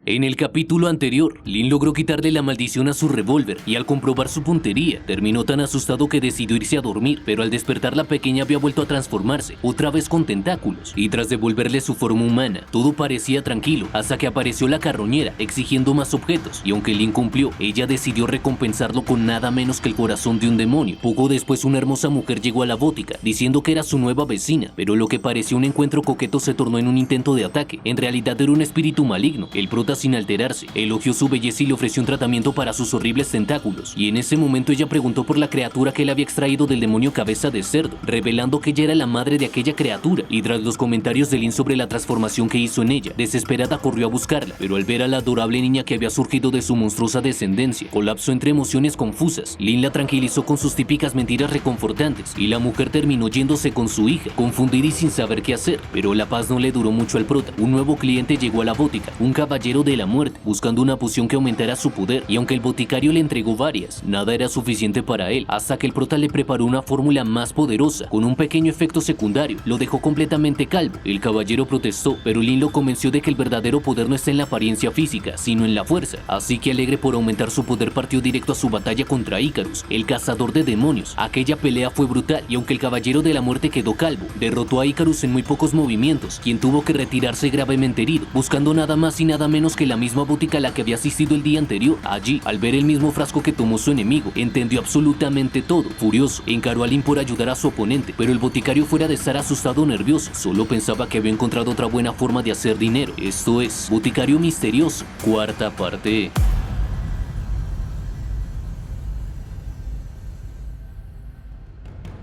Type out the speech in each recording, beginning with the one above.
En el capítulo anterior, Lin logró quitarle la maldición a su revólver y al comprobar su puntería, terminó tan asustado que decidió irse a dormir, pero al despertar la pequeña había vuelto a transformarse, otra vez con tentáculos, y tras devolverle su forma humana, todo parecía tranquilo, hasta que apareció la carroñera exigiendo más objetos, y aunque Lin cumplió, ella decidió recompensarlo con nada menos que el corazón de un demonio. Poco después una hermosa mujer llegó a la botica, diciendo que era su nueva vecina, pero lo que parecía un encuentro coqueto se tornó en un intento de ataque. En realidad era un espíritu maligno. El prota, sin alterarse, elogió su belleza y le ofreció un tratamiento para sus horribles tentáculos, y en ese momento ella preguntó por la criatura que él había extraído del demonio cabeza de cerdo, revelando que ella era la madre de aquella criatura, y tras los comentarios de Lin sobre la transformación que hizo en ella, desesperada corrió a buscarla, pero al ver a la adorable niña que había surgido de su monstruosa descendencia, colapsó entre emociones confusas. Lin la tranquilizó con sus típicas mentiras reconfortantes, y la mujer terminó yéndose con su hija, confundida y sin saber qué hacer, pero la paz no le duró mucho al prota. Un nuevo cliente llegó a la botica, un caballero de la muerte, buscando una poción que aumentara su poder, y aunque el boticario le entregó varias, nada era suficiente para él, hasta que el prota le preparó una fórmula más poderosa, con un pequeño efecto secundario, lo dejó completamente calvo. El caballero protestó, pero Lin lo convenció de que el verdadero poder no está en la apariencia física, sino en la fuerza, así que alegre por aumentar su poder partió directo a su batalla contra Icarus, el cazador de demonios. Aquella pelea fue brutal, y aunque el caballero de la muerte quedó calvo, derrotó a Icarus en muy pocos movimientos, quien tuvo que retirarse gravemente herido, buscando nada más y nada menos que la misma botica a la que había asistido el día anterior. Allí, al ver el mismo frasco que tomó su enemigo, entendió absolutamente todo. Furioso, encaró a Lin por ayudar a su oponente, pero el boticario, fuera de estar asustado o nervioso, solo pensaba que había encontrado otra buena forma de hacer dinero. Esto es Boticario Misterioso, cuarta parte.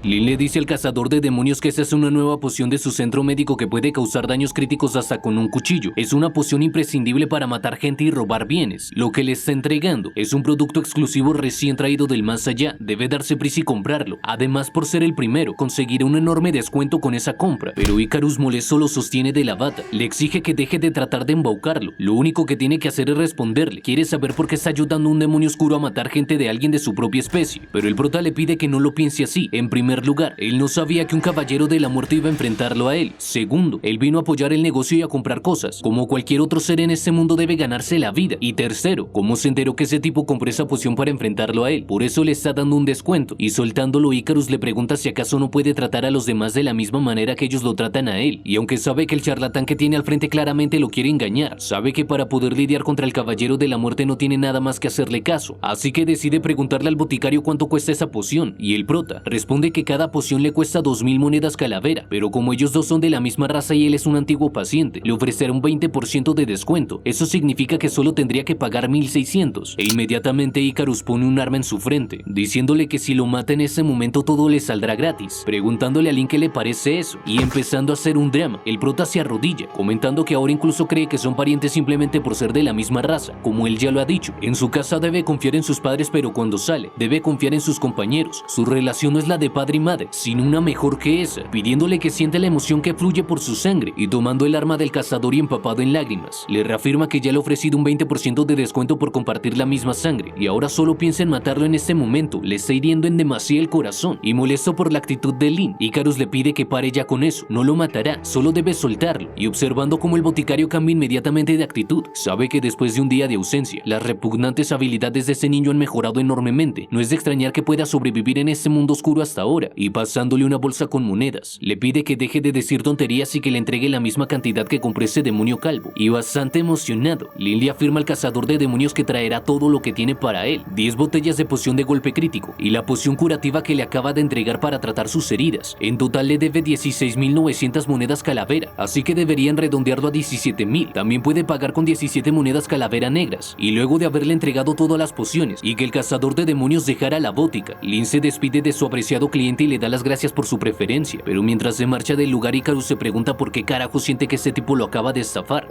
Lin le dice al cazador de demonios que esa es una nueva poción de su centro médico que puede causar daños críticos hasta con un cuchillo. Es una poción imprescindible para matar gente y robar bienes. Lo que le está entregando es un producto exclusivo recién traído del más allá. Debe darse prisa y comprarlo. Además, por ser el primero, conseguirá un enorme descuento con esa compra. Pero Icarus, molesto, lo sostiene de la bata. Le exige que deje de tratar de embaucarlo. Lo único que tiene que hacer es responderle. Quiere saber por qué está ayudando a un demonio oscuro a matar gente de alguien de su propia especie. Pero el prota le pide que no lo piense así. En primer lugar, él no sabía que un caballero de la muerte iba a enfrentarlo a él. Segundo, él vino a apoyar el negocio y a comprar cosas. Como cualquier otro ser en este mundo, debe ganarse la vida. Y tercero, ¿cómo se enteró que ese tipo compró esa poción para enfrentarlo a él? Por eso le está dando un descuento. Y soltándolo, Icarus le pregunta si acaso no puede tratar a los demás de la misma manera que ellos lo tratan a él. Y aunque sabe que el charlatán que tiene al frente claramente lo quiere engañar, sabe que para poder lidiar contra el caballero de la muerte no tiene nada más que hacerle caso. Así que decide preguntarle al boticario cuánto cuesta esa poción. Y el prota responde que cada poción le cuesta 2000 monedas calavera, pero como ellos dos son de la misma raza y él es un antiguo paciente, le ofrecerá un 20% de descuento. Eso significa que solo tendría que pagar 1600. E inmediatamente Icarus pone un arma en su frente, diciéndole que si lo mata en ese momento todo le saldrá gratis, preguntándole a Lin qué le parece eso, y empezando a hacer un drama. El prota se arrodilla, comentando que ahora incluso cree que son parientes simplemente por ser de la misma raza, como él ya lo ha dicho. En su casa debe confiar en sus padres, pero cuando sale, debe confiar en sus compañeros. Su relación no es la de padre y madre, sino una mejor que esa, pidiéndole que siente la emoción que fluye por su sangre, y tomando el arma del cazador y empapado en lágrimas, le reafirma que ya le ha ofrecido un 20% de descuento por compartir la misma sangre, y ahora solo piensa en matarlo en este momento. Le está hiriendo en demasía el corazón, y molesto por la actitud de Lin, Icarus le pide que pare ya con eso. No lo matará, solo debe soltarlo, y observando cómo el boticario cambia inmediatamente de actitud, sabe que después de un día de ausencia, las repugnantes habilidades de ese niño han mejorado enormemente. No es de extrañar que pueda sobrevivir en este mundo oscuro hasta ahora, y pasándole una bolsa con monedas, le pide que deje de decir tonterías y que le entregue la misma cantidad que compró ese demonio calvo. Y bastante emocionado, Lin le afirma al cazador de demonios que traerá todo lo que tiene para él: 10 botellas de poción de golpe crítico y la poción curativa que le acaba de entregar para tratar sus heridas. En total le debe 16.900 monedas calavera, así que deberían redondearlo a 17.000. También puede pagar con 17 monedas calavera negras. Y luego de haberle entregado todas las pociones y que el cazador de demonios dejara la botica, Lin se despide de su apreciado cliente y le da las gracias por su preferencia. Pero mientras se marcha del lugar, Icarus se pregunta por qué carajo siente que este tipo lo acaba de estafar.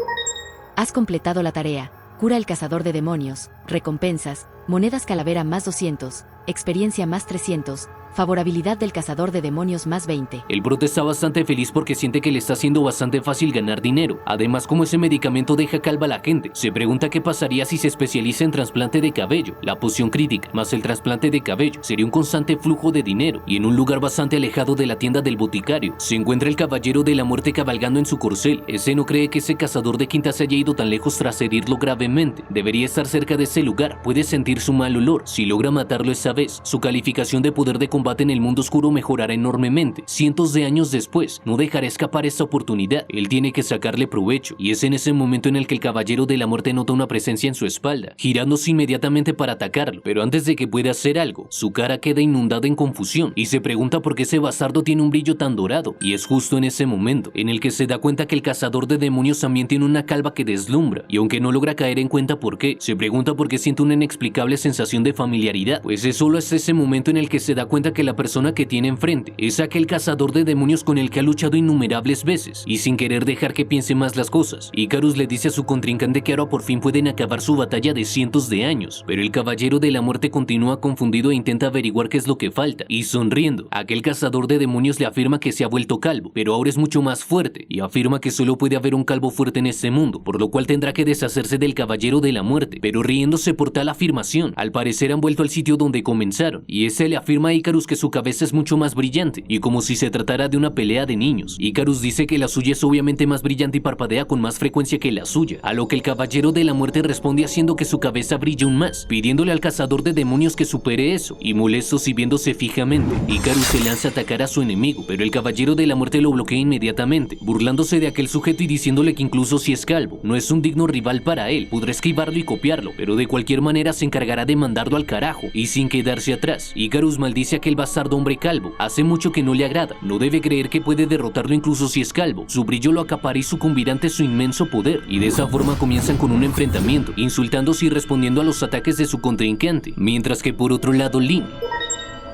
Has completado la tarea. Cura el cazador de demonios. Recompensas: monedas calavera más 200, experiencia más 300, Favorabilidad del cazador de demonios más 20. El prota está bastante feliz porque siente que le está siendo bastante fácil ganar dinero. Además, como ese medicamento deja calva a la gente, se pregunta qué pasaría si se especializa en trasplante de cabello. La poción crítica más el trasplante de cabello sería un constante flujo de dinero, y en un lugar bastante alejado de la tienda del boticario se encuentra el caballero de la muerte cabalgando en su corcel. Ese no cree que ese cazador de quinta se haya ido tan lejos tras herirlo gravemente. Debería estar cerca de ese lugar, puede sentir su mal olor. Si logra matarlo esa vez, su calificación de poder de combate en el mundo oscuro mejorará enormemente. Cientos de años después, no dejará escapar esta oportunidad. Él tiene que sacarle provecho, y es en ese momento en el que el caballero de la muerte nota una presencia en su espalda, girándose inmediatamente para atacarlo. Pero antes de que pueda hacer algo, su cara queda inundada en confusión, y se pregunta por qué ese bastardo tiene un brillo tan dorado. Y es justo en ese momento en el que se da cuenta que el cazador de demonios también tiene una calva que deslumbra, y aunque no logra caer en cuenta por qué, se pregunta por qué siente una inexplicable sensación de familiaridad, pues es solo hasta ese momento en el que se da cuenta que la persona que tiene enfrente es aquel cazador de demonios con el que ha luchado innumerables veces. Y sin querer dejar que piense más las cosas, Icarus le dice a su contrincante que ahora por fin pueden acabar su batalla de cientos de años, pero el caballero de la muerte continúa confundido e intenta averiguar qué es lo que falta, y sonriendo, aquel cazador de demonios le afirma que se ha vuelto calvo, pero ahora es mucho más fuerte, y afirma que solo puede haber un calvo fuerte en este mundo, por lo cual tendrá que deshacerse del caballero de la muerte. Pero riéndose por tal afirmación, al parecer han vuelto al sitio donde comenzaron, y ese le afirma a Icarus que su cabeza es mucho más brillante, y como si se tratara de una pelea de niños. Icarus dice que la suya es obviamente más brillante y parpadea con más frecuencia que la suya, a lo que el caballero de la muerte responde haciendo que su cabeza brille aún más, pidiéndole al cazador de demonios que supere eso, y molesto y viéndose fijamente, Icarus se lanza a atacar a su enemigo, pero el caballero de la muerte lo bloquea inmediatamente, burlándose de aquel sujeto y diciéndole que incluso si es calvo, no es un digno rival para él, podrá esquivarlo y copiarlo, pero de cualquier manera se encargará de mandarlo al carajo, y sin quedarse atrás, Icarus maldice a aquel bastardo hombre calvo, hace mucho que no le agrada, no debe creer que puede derrotarlo incluso si es calvo, su brillo lo acapara y sucumbirá ante su inmenso poder, y de esa forma comienzan con un enfrentamiento, insultándose y respondiendo a los ataques de su contrincante, mientras que por otro lado Lin.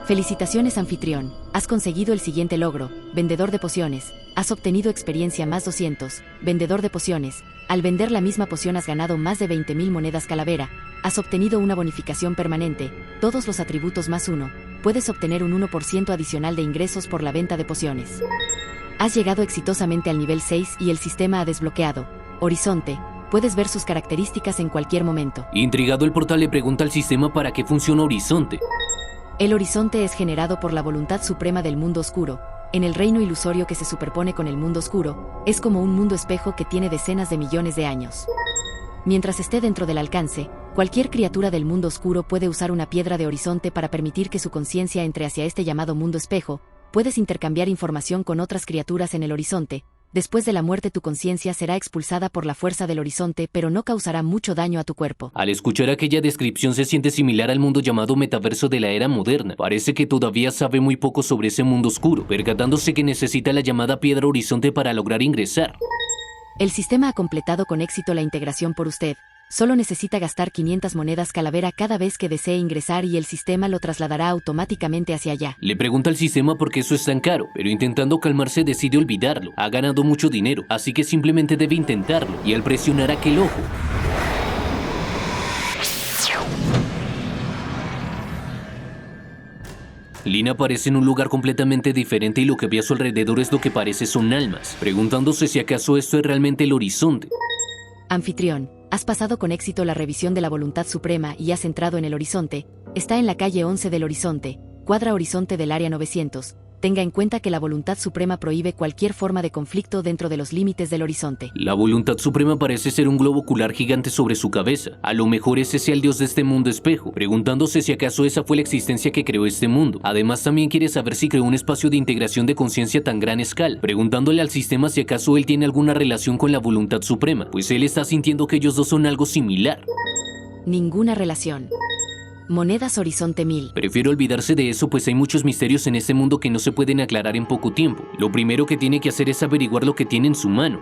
Felicitaciones anfitrión, has conseguido el siguiente logro, vendedor de pociones, has obtenido experiencia más 200, vendedor de pociones, al vender la misma poción has ganado más de 20.000 monedas calavera, has obtenido una bonificación permanente, todos los atributos más 1, puedes obtener un 1% adicional de ingresos por la venta de pociones. Has llegado exitosamente al nivel 6 y el sistema ha desbloqueado, Horizonte, puedes ver sus características en cualquier momento. Intrigado, el portal le pregunta al sistema para qué funciona Horizonte. El horizonte es generado por la voluntad suprema del mundo oscuro. En el reino ilusorio que se superpone con el mundo oscuro, es como un mundo espejo que tiene decenas de millones de años. Mientras esté dentro del alcance, cualquier criatura del mundo oscuro puede usar una piedra de horizonte para permitir que su conciencia entre hacia este llamado mundo espejo. Puedes intercambiar información con otras criaturas en el horizonte. Después de la muerte tu conciencia será expulsada por la fuerza del horizonte, pero no causará mucho daño a tu cuerpo. Al escuchar aquella descripción se siente similar al mundo llamado metaverso de la era moderna. Parece que todavía sabe muy poco sobre ese mundo oscuro, percatándose que necesita la llamada piedra horizonte para lograr ingresar. El sistema ha completado con éxito la integración por usted. Solo necesita gastar 500 monedas calavera cada vez que desee ingresar y el sistema lo trasladará automáticamente hacia allá. Le pregunta al sistema por qué eso es tan caro, pero intentando calmarse decide olvidarlo. Ha ganado mucho dinero, así que simplemente debe intentarlo, y al presionar aquel ojo, Lin aparece en un lugar completamente diferente y lo que ve a su alrededor es lo que parece son almas, preguntándose si acaso esto es realmente el horizonte. Anfitrión, has pasado con éxito la revisión de la voluntad suprema y has entrado en el horizonte. Está en la calle 11 del horizonte, cuadra horizonte del área 900. Tenga en cuenta que la voluntad suprema prohíbe cualquier forma de conflicto dentro de los límites del horizonte. La voluntad suprema parece ser un globo ocular gigante sobre su cabeza. A lo mejor ese sea el dios de este mundo espejo, preguntándose si acaso esa fue la existencia que creó este mundo. Además también quiere saber si creó un espacio de integración de conciencia a tan gran escala, preguntándole al sistema si acaso él tiene alguna relación con la voluntad suprema, pues él está sintiendo que ellos dos son algo similar. Ninguna relación. Monedas horizonte 1000. Prefiero olvidarse de eso, pues hay muchos misterios en este mundo que no se pueden aclarar en poco tiempo. Lo primero que tiene que hacer es averiguar lo que tiene en su mano.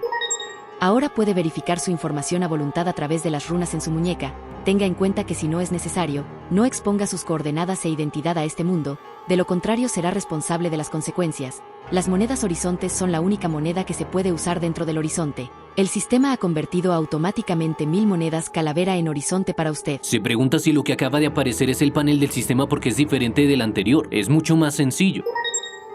Ahora puede verificar su información a voluntad a través de las runas en su muñeca. Tenga en cuenta que si no es necesario, no exponga sus coordenadas e identidad a este mundo, de lo contrario será responsable de las consecuencias. Las monedas horizontes son la única moneda que se puede usar dentro del horizonte. El sistema ha convertido automáticamente 1000 monedas calavera en horizonte para usted. Se pregunta si lo que acaba de aparecer es el panel del sistema porque es diferente del anterior. Es mucho más sencillo.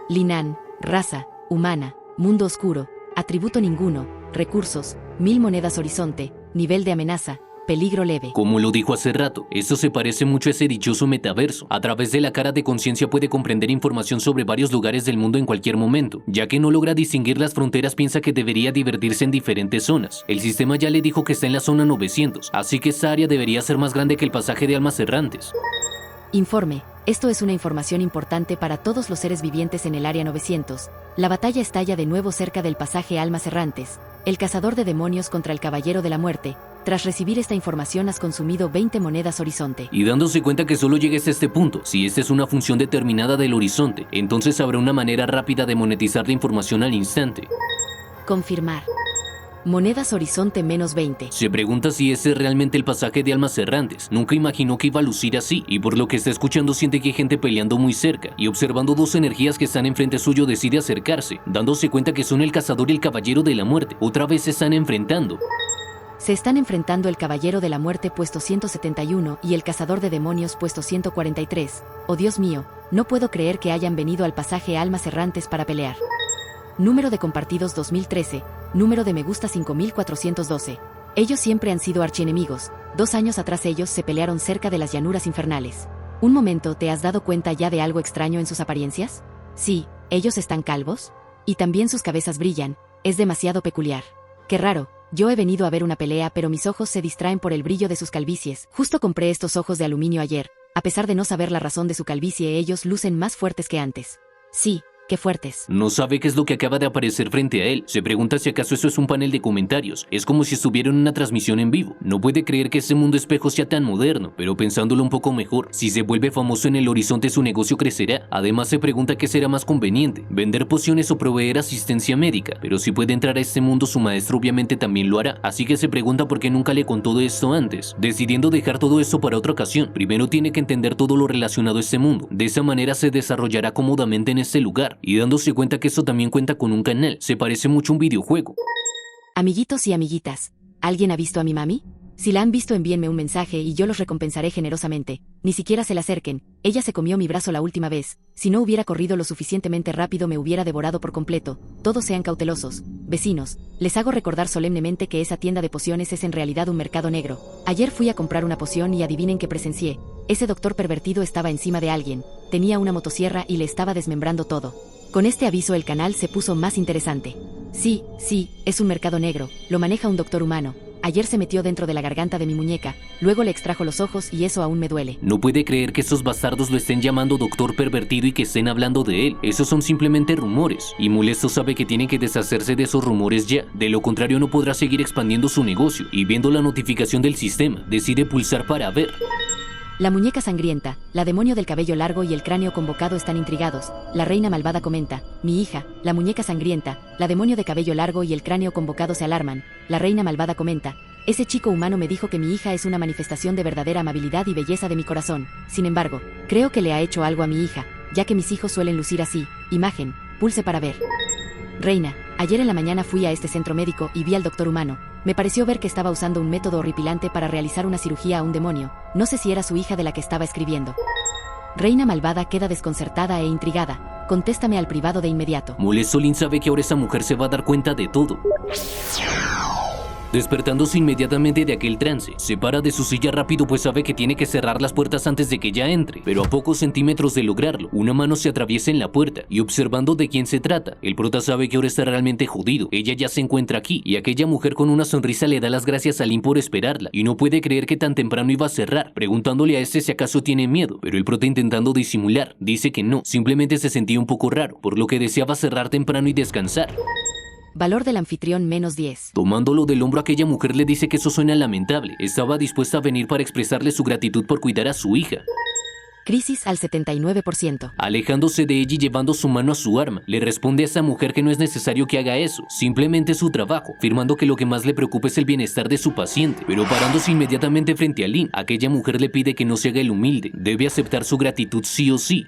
Linan, raza, humana, mundo oscuro, atributo ninguno, recursos, 1000 monedas horizonte, nivel de amenaza, peligro leve. Como lo dijo hace rato, esto se parece mucho a ese dichoso metaverso. A través de la cara de conciencia puede comprender información sobre varios lugares del mundo en cualquier momento. Ya que no logra distinguir las fronteras, piensa que debería divertirse en diferentes zonas. El sistema ya le dijo que está en la zona 900, así que esta área debería ser más grande que el pasaje de almas errantes. Informe. Esto es una información importante para todos los seres vivientes en el área 900. La batalla estalla de nuevo cerca del pasaje Almas Errantes. El cazador de demonios contra el Caballero de la Muerte. Tras recibir esta información has consumido 20 monedas horizonte. Y dándose cuenta que solo llegues a este punto, si esta es una función determinada del horizonte, entonces habrá una manera rápida de monetizar la información al instante. Confirmar. Monedas horizonte menos 20. Se pregunta si ese es realmente el pasaje de almas errantes. Nunca imaginó que iba a lucir así, y por lo que está escuchando siente que hay gente peleando muy cerca, y observando dos energías que están enfrente suyo decide acercarse, dándose cuenta que son el cazador y el caballero de la muerte. Otra vez se están enfrentando. Se están enfrentando el Caballero de la Muerte puesto 171 y el Cazador de Demonios puesto 143. Oh Dios mío, no puedo creer que hayan venido al pasaje Almas Errantes para pelear. Número de compartidos 2013, número de me gusta 5412. Ellos siempre han sido archienemigos. 2 años atrás ellos se pelearon cerca de las llanuras infernales. Un momento, ¿te has dado cuenta ya de algo extraño en sus apariencias? Sí, ellos están calvos. Y también sus cabezas brillan, es demasiado peculiar. Qué raro, yo he venido a ver una pelea pero mis ojos se distraen por el brillo de sus calvicies. Justo compré estos ojos de aluminio ayer. A pesar de no saber la razón de su calvicie, ellos lucen más fuertes que antes. Sí. ¡Qué fuertes! No sabe qué es lo que acaba de aparecer frente a él. Se pregunta si acaso eso es un panel de comentarios. Es como si estuviera en una transmisión en vivo. No puede creer que este mundo espejo sea tan moderno, pero pensándolo un poco mejor, si se vuelve famoso en el horizonte su negocio crecerá. Además se pregunta qué será más conveniente, vender pociones o proveer asistencia médica. Pero si puede entrar a este mundo su maestro obviamente también lo hará. Así que se pregunta por qué nunca le contó de esto antes, decidiendo dejar todo esto para otra ocasión. Primero tiene que entender todo lo relacionado a este mundo. De esa manera se desarrollará cómodamente en este lugar. Y dándose cuenta que esto también cuenta con un canal, se parece mucho a un videojuego. Amiguitos y amiguitas, ¿alguien ha visto a mi mami? Si la han visto envíenme un mensaje y yo los recompensaré generosamente. Ni siquiera se le acerquen, ella se comió mi brazo la última vez. Si no hubiera corrido lo suficientemente rápido me hubiera devorado por completo. Todos sean cautelosos. Vecinos, les hago recordar solemnemente que esa tienda de pociones es en realidad un mercado negro. Ayer fui a comprar una poción y adivinen qué presencié. Ese doctor pervertido estaba encima de alguien, tenía una motosierra y le estaba desmembrando todo. Con este aviso el canal se puso más interesante. Sí, es un mercado negro, lo maneja un doctor humano. Ayer se metió dentro de la garganta de mi muñeca, luego le extrajo los ojos y eso aún me duele. No puede creer que estos bastardos lo estén llamando doctor pervertido y que estén hablando de él. Esos son simplemente rumores, y molesto sabe que tienen que deshacerse de esos rumores ya. De lo contrario no podrá seguir expandiendo su negocio, y viendo la notificación del sistema, decide pulsar para ver. La muñeca sangrienta, la demonio del cabello largo y el cráneo convocado están intrigados. La reina malvada comenta, mi hija, la muñeca sangrienta, la demonio de cabello largo y el cráneo convocado se alarman. La reina malvada comenta, ese chico humano me dijo que mi hija es una manifestación de verdadera amabilidad y belleza de mi corazón. Sin embargo, creo que le ha hecho algo a mi hija, ya que mis hijos suelen lucir así. Imagen, pulse para ver. Reina, ayer en la mañana fui a este centro médico y vi al doctor humano. Me pareció ver que estaba usando un método horripilante para realizar una cirugía a un demonio. No sé si era su hija de la que estaba escribiendo. Reina malvada queda desconcertada e intrigada. Contéstame al privado de inmediato. Molesto Lin sabe que ahora esa mujer se va a dar cuenta de todo. Despertándose inmediatamente de aquel trance, se para de su silla rápido pues sabe que tiene que cerrar las puertas antes de que ella entre, pero a pocos centímetros de lograrlo, una mano se atraviesa en la puerta y observando de quién se trata, el prota sabe que ahora está realmente jodido, ella ya se encuentra aquí y aquella mujer con una sonrisa le da las gracias a Lin por esperarla y no puede creer que tan temprano iba a cerrar, preguntándole a este si acaso tiene miedo, pero el prota intentando disimular, dice que no, simplemente se sentía un poco raro, por lo que deseaba cerrar temprano y descansar. Valor del anfitrión menos 10. Tomándolo del hombro aquella mujer le dice que eso suena lamentable. Estaba dispuesta a venir para expresarle su gratitud por cuidar a su hija. Crisis al 79%. Alejándose de ella y llevando su mano a su arma, le responde a esa mujer que no es necesario que haga eso, simplemente es su trabajo, afirmando que lo que más le preocupa es el bienestar de su paciente. Pero parándose inmediatamente frente a Lynn, aquella mujer le pide que no se haga el humilde, debe aceptar su gratitud sí o sí.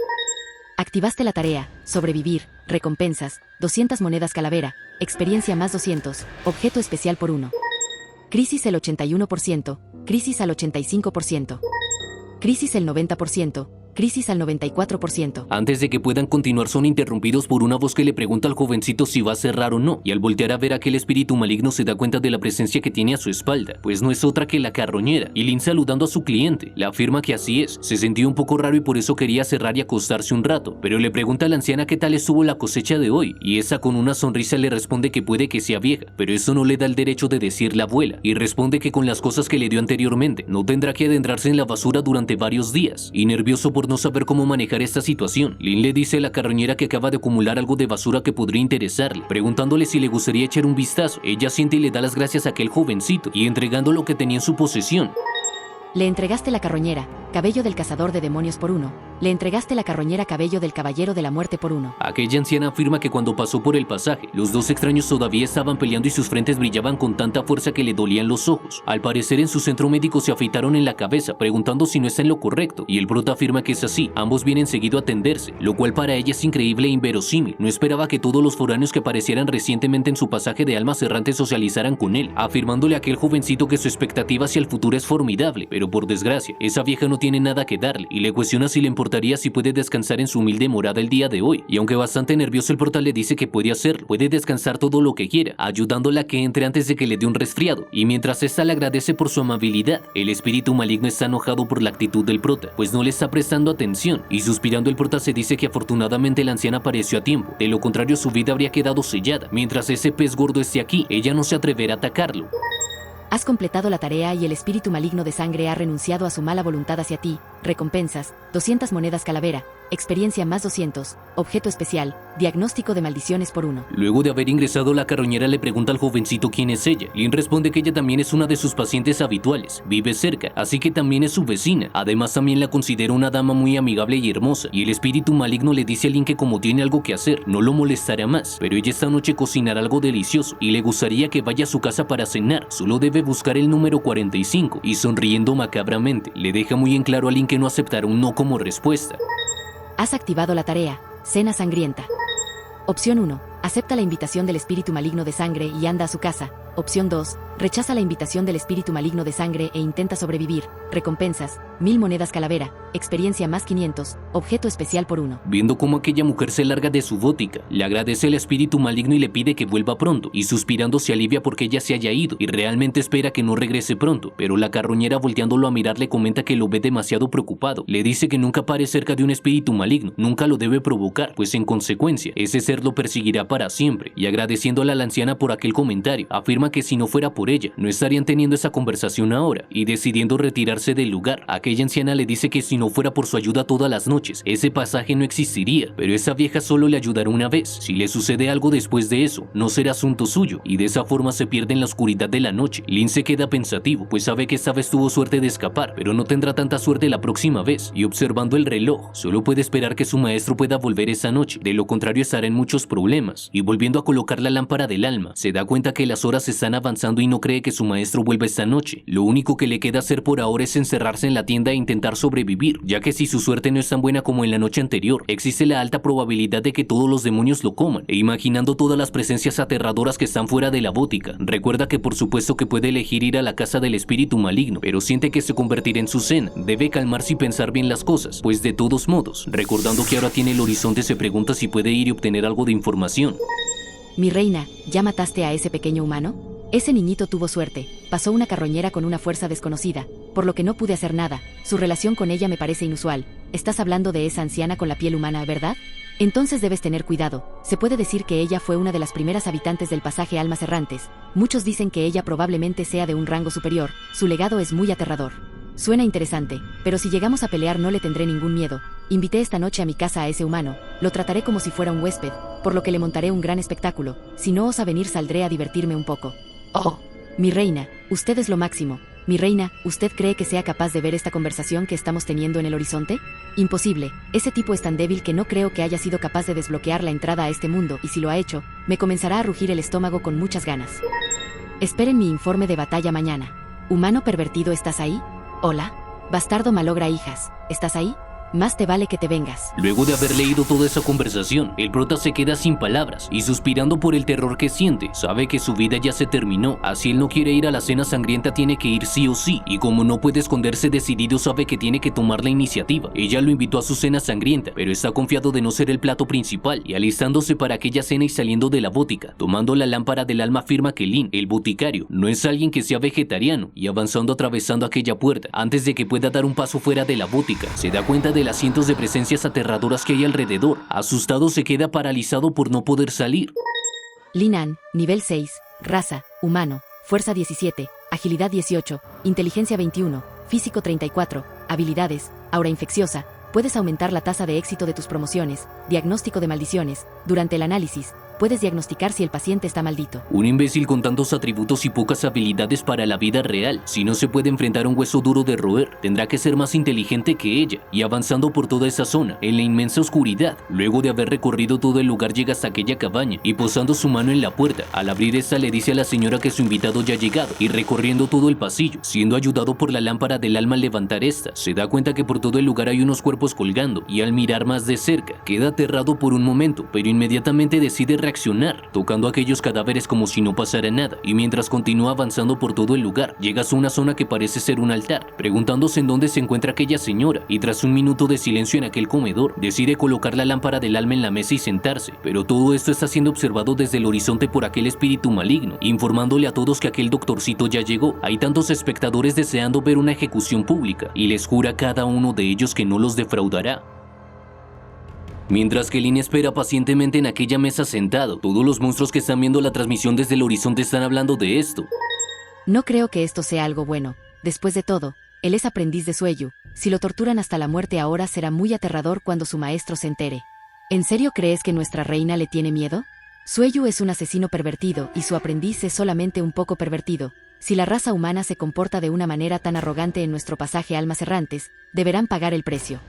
Activaste la tarea, sobrevivir, recompensas, 200 monedas calavera, experiencia más 200, objeto especial por 1. Crisis el 81%, crisis al 85%. Crisis el 90%, crisis al 94%. Antes de que puedan continuar son interrumpidos por una voz que le pregunta al jovencito si va a cerrar o no, y al voltear a ver a aquel espíritu maligno se da cuenta de la presencia que tiene a su espalda, pues no es otra que la carroñera, y Lynn saludando a su cliente, le afirma que así es, se sentía un poco raro y por eso quería cerrar y acostarse un rato, pero le pregunta a la anciana qué tal estuvo la cosecha de hoy, y esa con una sonrisa le responde que puede que sea vieja, pero eso no le da el derecho de decir la abuela, y responde que con las cosas que le dio anteriormente, no tendrá que adentrarse en la basura durante varios días, y nervioso por no saber cómo manejar esta situación, Lynn le dice a la carroñera que acaba de acumular algo de basura que podría interesarle, preguntándole si le gustaría echar un vistazo. Ella siente y le da las gracias a aquel jovencito, y entregando lo que tenía en su posesión. Le entregaste la carroñera, cabello del cazador de demonios por 1. Le entregaste la carroñera, cabello del caballero de la muerte por 1. Aquella anciana afirma que cuando pasó por el pasaje, los dos extraños todavía estaban peleando y sus frentes brillaban con tanta fuerza que le dolían los ojos. Al parecer en su centro médico se afeitaron en la cabeza, preguntando si no está en lo correcto, y el prota afirma que es así, ambos vienen seguido a atenderse, lo cual para ella es increíble e inverosímil. No esperaba que todos los foráneos que aparecieran recientemente en su pasaje de almas errantes socializaran con él, afirmándole a aquel jovencito que su expectativa hacia el futuro es formidable, pero por desgracia, esa vieja no tiene nada que darle, y le cuestiona si le importaría si puede descansar en su humilde morada el día de hoy, y aunque bastante nervioso el prota le dice que puede hacerlo, puede descansar todo lo que quiera, ayudándola a que entre antes de que le dé un resfriado, y mientras esta le agradece por su amabilidad, el espíritu maligno está enojado por la actitud del prota, pues no le está prestando atención, y suspirando el prota se dice que afortunadamente la anciana apareció a tiempo, de lo contrario su vida habría quedado sellada. Mientras ese pez gordo esté aquí, ella no se atreverá a atacarlo. Has completado la tarea y el espíritu maligno de sangre ha renunciado a su mala voluntad hacia ti. Recompensas, 200 monedas calavera, experiencia más 200, objeto especial, diagnóstico de maldiciones por 1. Luego de haber ingresado, la carroñera le pregunta al jovencito quién es ella. Lynn responde que ella también es una de sus pacientes habituales, vive cerca, así que también es su vecina. Además también la considera una dama muy amigable y hermosa, y el espíritu maligno le dice a Lynn que como tiene algo que hacer, no lo molestará más, pero ella esta noche cocinará algo delicioso y le gustaría que vaya a su casa para cenar. Solo debe buscar el número 45, y sonriendo macabramente, le deja muy en claro a Lynn que no aceptará un no como respuesta. Has activado la tarea, cena sangrienta. Opción 1. Acepta la invitación del espíritu maligno de sangre y anda a su casa. Opción 2. Rechaza la invitación del espíritu maligno de sangre e intenta sobrevivir. Recompensas, 1000 monedas calavera, experiencia más 500, objeto especial por 1. Viendo cómo aquella mujer se larga de su bótica, le agradece al espíritu maligno y le pide que vuelva pronto, y suspirando se alivia porque ella se haya ido, y realmente espera que no regrese pronto, pero la carroñera volteándolo a mirar le comenta que lo ve demasiado preocupado. Le dice que nunca pare cerca de un espíritu maligno, nunca lo debe provocar, pues en consecuencia, ese ser lo perseguirá para siempre, y agradeciéndole a la anciana por aquel comentario, afirma que si no fuera por ella, no estarían teniendo esa conversación ahora, y decidiendo retirarse del lugar, aquella anciana le dice que si no fuera por su ayuda todas las noches, ese pasaje no existiría, pero esa vieja solo le ayudará una vez. Si le sucede algo después de eso, no será asunto suyo, y de esa forma se pierde en la oscuridad de la noche. Lynn se queda pensativo, pues sabe que esta vez tuvo suerte de escapar, pero no tendrá tanta suerte la próxima vez, y observando el reloj, solo puede esperar que su maestro pueda volver esa noche, de lo contrario estará en muchos problemas, y volviendo a colocar la lámpara del alma, se da cuenta que las horas están avanzando y no cree que su maestro vuelva esta noche. Lo único que le queda hacer por ahora es encerrarse en la tienda e intentar sobrevivir, ya que si su suerte no es tan buena como en la noche anterior, existe la alta probabilidad de que todos los demonios lo coman, e imaginando todas las presencias aterradoras que están fuera de la bótica, recuerda que por supuesto que puede elegir ir a la casa del espíritu maligno, pero siente que se convertirá en su cena. Debe calmarse y pensar bien las cosas, pues de todos modos, recordando que ahora tiene el horizonte, se pregunta si puede ir y obtener algo de información. Mi reina, ¿ya mataste a ese pequeño humano? Ese niñito tuvo suerte, pasó una carroñera con una fuerza desconocida, por lo que no pude hacer nada. Su relación con ella me parece inusual. Estás hablando de esa anciana con la piel humana, ¿verdad? Entonces debes tener cuidado. Se puede decir que ella fue una de las primeras habitantes del pasaje Almas Errantes. Muchos dicen que ella probablemente sea de un rango superior. Su legado es muy aterrador. Suena interesante, pero si llegamos a pelear no le tendré ningún miedo. Invité esta noche a mi casa a ese humano, lo trataré como si fuera un huésped, por lo que le montaré un gran espectáculo. Si no osa venir saldré a divertirme un poco. Oh, mi reina, usted es lo máximo. Mi reina, ¿usted cree que sea capaz de ver esta conversación que estamos teniendo en el horizonte? Imposible, ese tipo es tan débil que no creo que haya sido capaz de desbloquear la entrada a este mundo, y si lo ha hecho, me comenzará a rugir el estómago con muchas ganas. Esperen mi informe de batalla mañana. Humano pervertido, ¿estás ahí? Hola. Bastardo malogra hijas, ¿estás ahí? Más te vale que te vengas. Luego de haber leído toda esa conversación, el prota se queda sin palabras y suspirando por el terror que siente. Sabe que su vida ya se terminó, así él no quiere ir a la cena sangrienta, tiene que ir sí o sí, y como no puede esconderse decidido, sabe que tiene que tomar la iniciativa. Ella lo invitó a su cena sangrienta, pero está confiado de no ser el plato principal, y alistándose para aquella cena y saliendo de la botica, tomando la lámpara del alma, afirma que Lin, el boticario, no es alguien que sea vegetariano, y avanzando atravesando aquella puerta, antes de que pueda dar un paso fuera de la botica, se da cuenta de las cientos de presencias aterradoras que hay alrededor. Asustado se queda paralizado por no poder salir. Lin An, nivel 6, raza, humano, fuerza 17, agilidad 18, inteligencia 21, físico 34, habilidades, aura infecciosa, puedes aumentar la tasa de éxito de tus promociones, diagnóstico de maldiciones, durante el análisis, puedes diagnosticar si el paciente está maldito. Un imbécil con tantos atributos y pocas habilidades para la vida real. Si no se puede enfrentar a un hueso duro de roer, tendrá que ser más inteligente que ella. Y avanzando por toda esa zona, en la inmensa oscuridad, luego de haber recorrido todo el lugar, llega hasta aquella cabaña y posando su mano en la puerta. Al abrir esta le dice a la señora que su invitado ya ha llegado y recorriendo todo el pasillo, siendo ayudado por la lámpara del alma al levantar esta, se da cuenta que por todo el lugar hay unos cuerpos colgando y al mirar más de cerca, queda aterrado por un momento, pero inmediatamente decide reaccionar, tocando aquellos cadáveres como si no pasara nada, y mientras continúa avanzando por todo el lugar, llega a una zona que parece ser un altar, preguntándose en dónde se encuentra aquella señora, y tras un minuto de silencio en aquel comedor, decide colocar la lámpara del alma en la mesa y sentarse, pero todo esto está siendo observado desde el horizonte por aquel espíritu maligno, informándole a todos que aquel doctorcito ya llegó. Hay tantos espectadores deseando ver una ejecución pública, y les jura a cada uno de ellos que no los defraudará. Mientras que Lin espera pacientemente en aquella mesa sentado, todos los monstruos que están viendo la transmisión desde el horizonte están hablando de esto. No creo que esto sea algo bueno. Después de todo, él es aprendiz de Sueyu. Si lo torturan hasta la muerte ahora, será muy aterrador cuando su maestro se entere. ¿En serio crees que nuestra reina le tiene miedo? Sueyu es un asesino pervertido y su aprendiz es solamente un poco pervertido. Si la raza humana se comporta de una manera tan arrogante en nuestro pasaje Almas Errantes, deberán pagar el precio.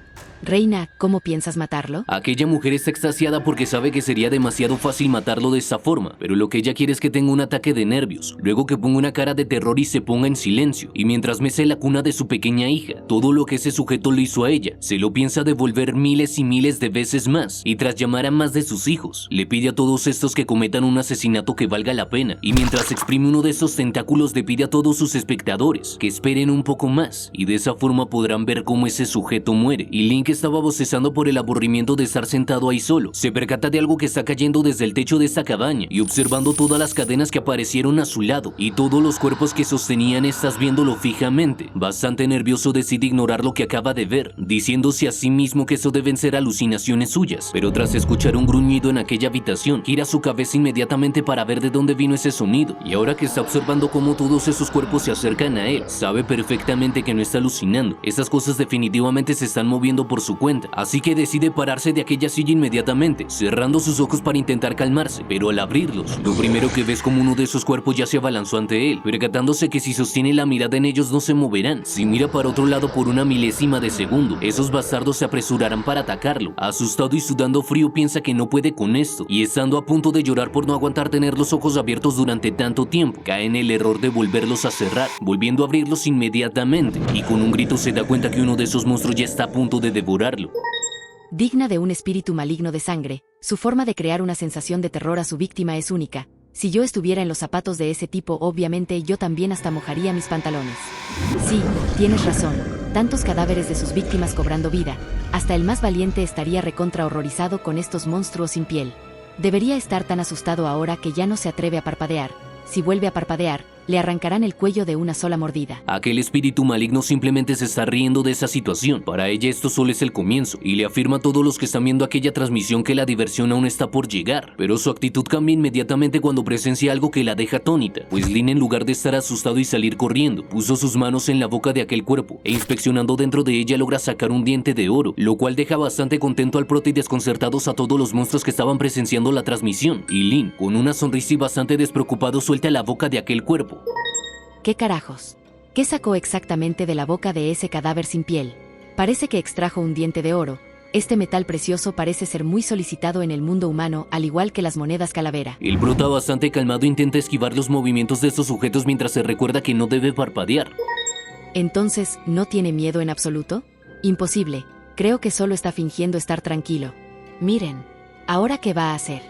Reina, ¿cómo piensas matarlo? Aquella mujer está extasiada porque sabe que sería demasiado fácil matarlo de esa forma, pero lo que ella quiere es que tenga un ataque de nervios, luego que ponga una cara de terror y se ponga en silencio, y mientras mece la cuna de su pequeña hija, todo lo que ese sujeto le hizo a ella, se lo piensa devolver miles y miles de veces más, y tras llamar a más de sus hijos, le pide a todos estos que cometan un asesinato que valga la pena, y mientras exprime uno de esos tentáculos le pide a todos sus espectadores que esperen un poco más, y de esa forma podrán ver cómo ese sujeto muere. Y Lin, que estaba bostezando por el aburrimiento de estar sentado ahí solo, se percata de algo que está cayendo desde el techo de esta cabaña, y observando todas las cadenas que aparecieron a su lado, y todos los cuerpos que sostenían estas viéndolo fijamente. Bastante nervioso decide ignorar lo que acaba de ver, diciéndose a sí mismo que eso deben ser alucinaciones suyas, pero tras escuchar un gruñido en aquella habitación, gira su cabeza inmediatamente para ver de dónde vino ese sonido, y ahora que está observando cómo todos esos cuerpos se acercan a él, sabe perfectamente que no está alucinando. Esas cosas definitivamente se están moviendo por su cuenta, así que decide pararse de aquella silla inmediatamente, cerrando sus ojos para intentar calmarse, pero al abrirlos, lo primero que ve es como uno de esos cuerpos ya se abalanzó ante él, percatándose que si sostiene la mirada en ellos no se moverán. Si mira para otro lado por una milésima de segundo, esos bastardos se apresurarán para atacarlo. Asustado y sudando frío piensa que no puede con esto, y estando a punto de llorar por no aguantar tener los ojos abiertos durante tanto tiempo, cae en el error de volverlos a cerrar, volviendo a abrirlos inmediatamente, y con un grito se da cuenta que uno de esos monstruos ya está a punto de devorarlo. Digna de un espíritu maligno de sangre, su forma de crear una sensación de terror a su víctima es única. Si yo estuviera en los zapatos de ese tipo, obviamente yo también hasta mojaría mis pantalones. Sí, tienes razón, tantos cadáveres de sus víctimas cobrando vida, hasta el más valiente estaría recontra horrorizado con estos monstruos sin piel. Debería estar tan asustado ahora que ya no se atreve a parpadear. Si vuelve a parpadear, le arrancarán el cuello de una sola mordida. Aquel espíritu maligno simplemente se está riendo de esa situación. Para ella esto solo es el comienzo, y le afirma a todos los que están viendo aquella transmisión que la diversión aún está por llegar. Pero su actitud cambia inmediatamente cuando presencia algo que la deja atónita, pues Lin, en lugar de estar asustado y salir corriendo, puso sus manos en la boca de aquel cuerpo, e inspeccionando dentro de ella logra sacar un diente de oro, lo cual deja bastante contento al prota y desconcertados a todos los monstruos que estaban presenciando la transmisión. Y Lin, con una sonrisa y bastante despreocupado, suelta la boca de aquel cuerpo. ¿Qué carajos? ¿Qué sacó exactamente de la boca de ese cadáver sin piel? Parece que extrajo un diente de oro. Este metal precioso parece ser muy solicitado en el mundo humano, al igual que las monedas calavera. El prota, bastante calmado, intenta esquivar los movimientos de estos sujetos mientras se recuerda que no debe parpadear. Entonces, ¿no tiene miedo en absoluto? Imposible. Creo que solo está fingiendo estar tranquilo. Miren. ¿Ahora qué va a hacer?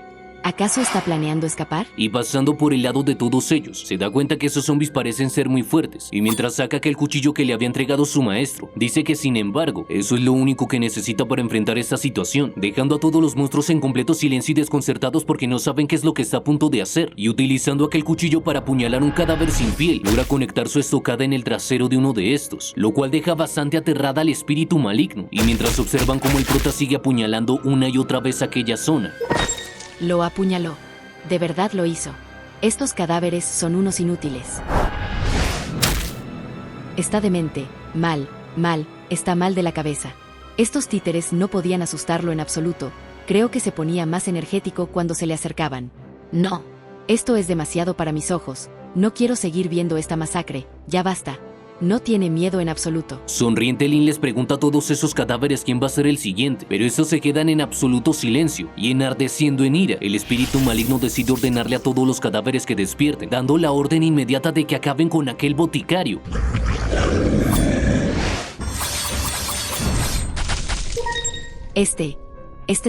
¿Acaso está planeando escapar? Y pasando por el lado de todos ellos, se da cuenta que esos zombies parecen ser muy fuertes, y mientras saca aquel cuchillo que le había entregado su maestro, dice que sin embargo, eso es lo único que necesita para enfrentar esta situación, dejando a todos los monstruos en completo silencio y desconcertados porque no saben qué es lo que está a punto de hacer, y utilizando aquel cuchillo para apuñalar un cadáver sin piel, logra conectar su estocada en el trasero de uno de estos, lo cual deja bastante aterrada al espíritu maligno, y mientras observan cómo el prota sigue apuñalando una y otra vez aquella zona. Lo apuñaló. De verdad lo hizo. Estos cadáveres son unos inútiles. Está demente, mal, está mal de la cabeza. Estos títeres no podían asustarlo en absoluto. Creo que se ponía más energético cuando se le acercaban. No. Esto es demasiado para mis ojos. No quiero seguir viendo esta masacre. Ya basta. No tiene miedo en absoluto. Sonriente, Lin les pregunta a todos esos cadáveres quién va a ser el siguiente, pero estos se quedan en absoluto silencio, y enardeciendo en ira, el espíritu maligno decide ordenarle a todos los cadáveres que despierten, dando la orden inmediata de que acaben con aquel boticario. ¿Este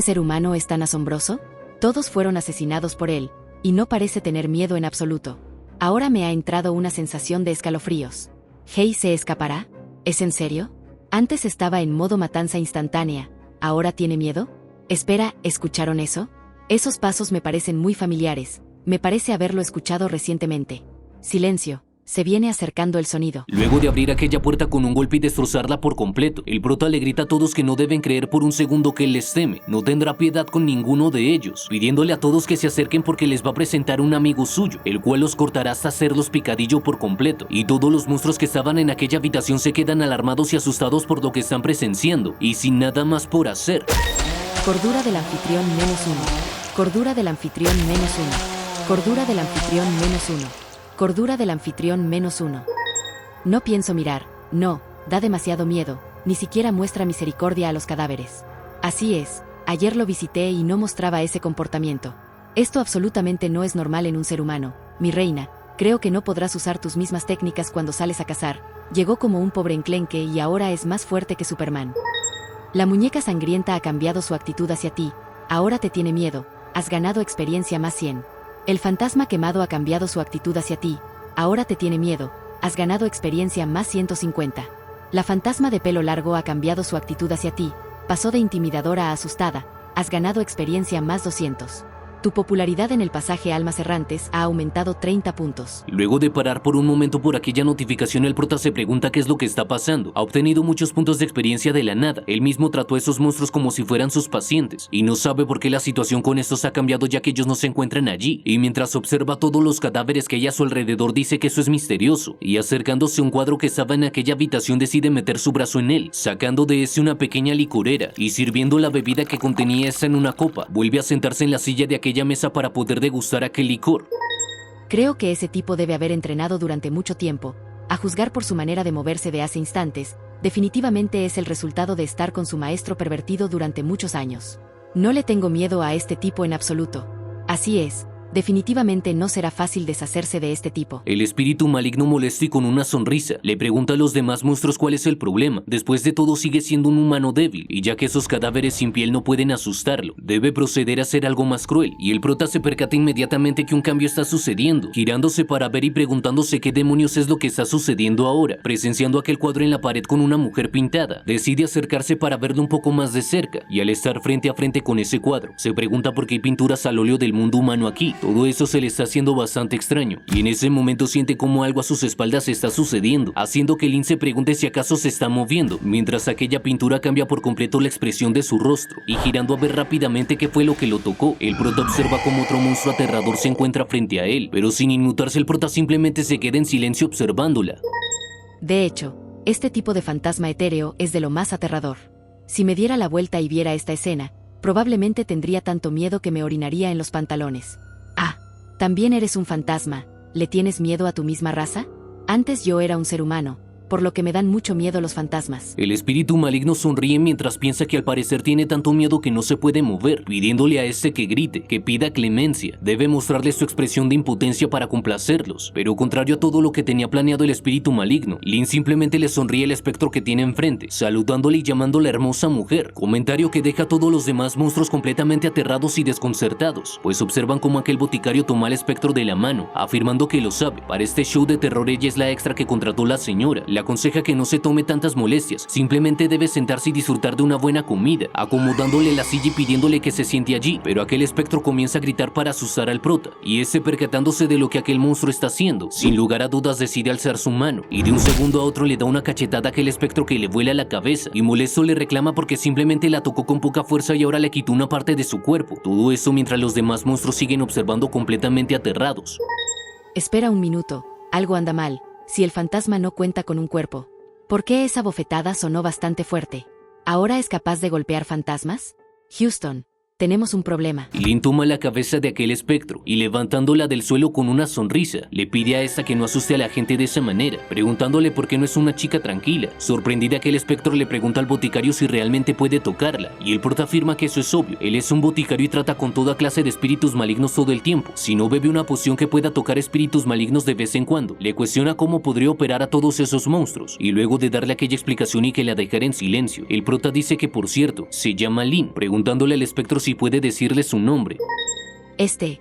ser humano es tan asombroso? Todos fueron asesinados por él, y no parece tener miedo en absoluto. Ahora me ha entrado una sensación de escalofríos. ¿Hei se escapará? ¿Es en serio? Antes estaba en modo matanza instantánea, ¿ahora tiene miedo? Espera, ¿escucharon eso? Esos pasos me parecen muy familiares, me parece haberlo escuchado recientemente. Silencio, se viene acercando el sonido. Luego de abrir aquella puerta con un golpe y destrozarla por completo, el prota le grita a todos que no deben creer por un segundo que él les teme, no tendrá piedad con ninguno de ellos, pidiéndole a todos que se acerquen porque les va a presentar un amigo suyo, el cual los cortará hasta hacerlos picadillo por completo, y todos los monstruos que estaban en aquella habitación se quedan alarmados y asustados por lo que están presenciando, y sin nada más por hacer. Cordura del anfitrión -1. Cordura del anfitrión -1. Cordura del anfitrión -1. Cordura del anfitrión -1. No pienso mirar, no, da demasiado miedo, ni siquiera muestra misericordia a los cadáveres. Así es, ayer lo visité y no mostraba ese comportamiento. Esto absolutamente no es normal en un ser humano, mi reina, creo que no podrás usar tus mismas técnicas cuando sales a cazar. Llegó como un pobre enclenque y ahora es más fuerte que Superman. La muñeca sangrienta ha cambiado su actitud hacia ti, ahora te tiene miedo, has ganado experiencia más 100. El fantasma quemado ha cambiado su actitud hacia ti, ahora te tiene miedo, has ganado experiencia más 150. La fantasma de pelo largo ha cambiado su actitud hacia ti, pasó de intimidadora a asustada, has ganado experiencia más 200. Tu popularidad en el pasaje Almas Errantes ha aumentado 30 puntos. Luego de parar por un momento por aquella notificación, el prota se pregunta qué es lo que está pasando. Ha obtenido muchos puntos de experiencia de la nada. Él mismo trató a esos monstruos como si fueran sus pacientes, y no sabe por qué la situación con estos ha cambiado ya que ellos no se encuentran allí. Y mientras observa todos los cadáveres que hay a su alrededor, dice que eso es misterioso, y acercándose a un cuadro que estaba en aquella habitación decide meter su brazo en él, sacando de ese una pequeña licorera, y sirviendo la bebida que contenía esa en una copa, vuelve a sentarse en la silla de aquella mesa para poder degustar aquel licor. Creo que ese tipo debe haber entrenado durante mucho tiempo. A juzgar por su manera de moverse de hace instantes, definitivamente es el resultado de estar con su maestro pervertido durante muchos años. No le tengo miedo a este tipo en absoluto. Así es, definitivamente no será fácil deshacerse de este tipo. El espíritu maligno, molesto y con una sonrisa, le pregunta a los demás monstruos cuál es el problema. Después de todo sigue siendo un humano débil, y ya que esos cadáveres sin piel no pueden asustarlo, debe proceder a hacer algo más cruel, y el prota se percata inmediatamente que un cambio está sucediendo, girándose para ver y preguntándose qué demonios es lo que está sucediendo ahora. Presenciando aquel cuadro en la pared con una mujer pintada, decide acercarse para verlo un poco más de cerca, y al estar frente a frente con ese cuadro, se pregunta por qué hay pinturas al óleo del mundo humano aquí. Todo eso se le está haciendo bastante extraño, y en ese momento siente como algo a sus espaldas está sucediendo, haciendo que Lin se pregunte si acaso se está moviendo, mientras aquella pintura cambia por completo la expresión de su rostro, y girando a ver rápidamente qué fue lo que lo tocó, el prota observa como otro monstruo aterrador se encuentra frente a él, pero sin inmutarse el prota simplemente se queda en silencio observándola. De hecho, este tipo de fantasma etéreo es de lo más aterrador. Si me diera la vuelta y viera esta escena, probablemente tendría tanto miedo que me orinaría en los pantalones. Ah, también eres un fantasma, ¿le tienes miedo a tu misma raza? Antes yo era un ser humano, por lo que me dan mucho miedo los fantasmas. El espíritu maligno sonríe mientras piensa que al parecer tiene tanto miedo que no se puede mover, pidiéndole a este que grite, que pida clemencia. Debe mostrarle su expresión de impotencia para complacerlos, pero contrario a todo lo que tenía planeado el espíritu maligno, Lin simplemente le sonríe al espectro que tiene enfrente, saludándole y llamándola hermosa mujer, comentario que deja a todos los demás monstruos completamente aterrados y desconcertados, pues observan cómo aquel boticario toma al espectro de la mano, afirmando que lo sabe. Para este show de terror ella es la extra que contrató la señora. Le aconseja que no se tome tantas molestias, simplemente debe sentarse y disfrutar de una buena comida, acomodándole la silla y pidiéndole que se siente allí, pero aquel espectro comienza a gritar para asustar al prota, y este, percatándose de lo que aquel monstruo está haciendo, sin lugar a dudas decide alzar su mano, y de un segundo a otro le da una cachetada a aquel espectro que le vuela la cabeza, y molesto le reclama porque simplemente la tocó con poca fuerza y ahora le quitó una parte de su cuerpo. Todo eso mientras los demás monstruos siguen observando completamente aterrados. Espera un minuto, algo anda mal. Si el fantasma no cuenta con un cuerpo, ¿por qué esa bofetada sonó bastante fuerte? ¿Ahora es capaz de golpear fantasmas? Houston, tenemos un problema. Lin toma la cabeza de aquel espectro y levantándola del suelo con una sonrisa, le pide a esta que no asuste a la gente de esa manera, preguntándole por qué no es una chica tranquila. Sorprendida, aquel espectro le pregunta al boticario si realmente puede tocarla, y el prota afirma que eso es obvio. Él es un boticario y trata con toda clase de espíritus malignos todo el tiempo. Si no bebe una poción que pueda tocar espíritus malignos de vez en cuando, le cuestiona cómo podría operar a todos esos monstruos, y luego de darle aquella explicación y que la dejara en silencio, el prota dice que por cierto, se llama Lin, preguntándole al espectro si puede decirle su nombre. ¿Qué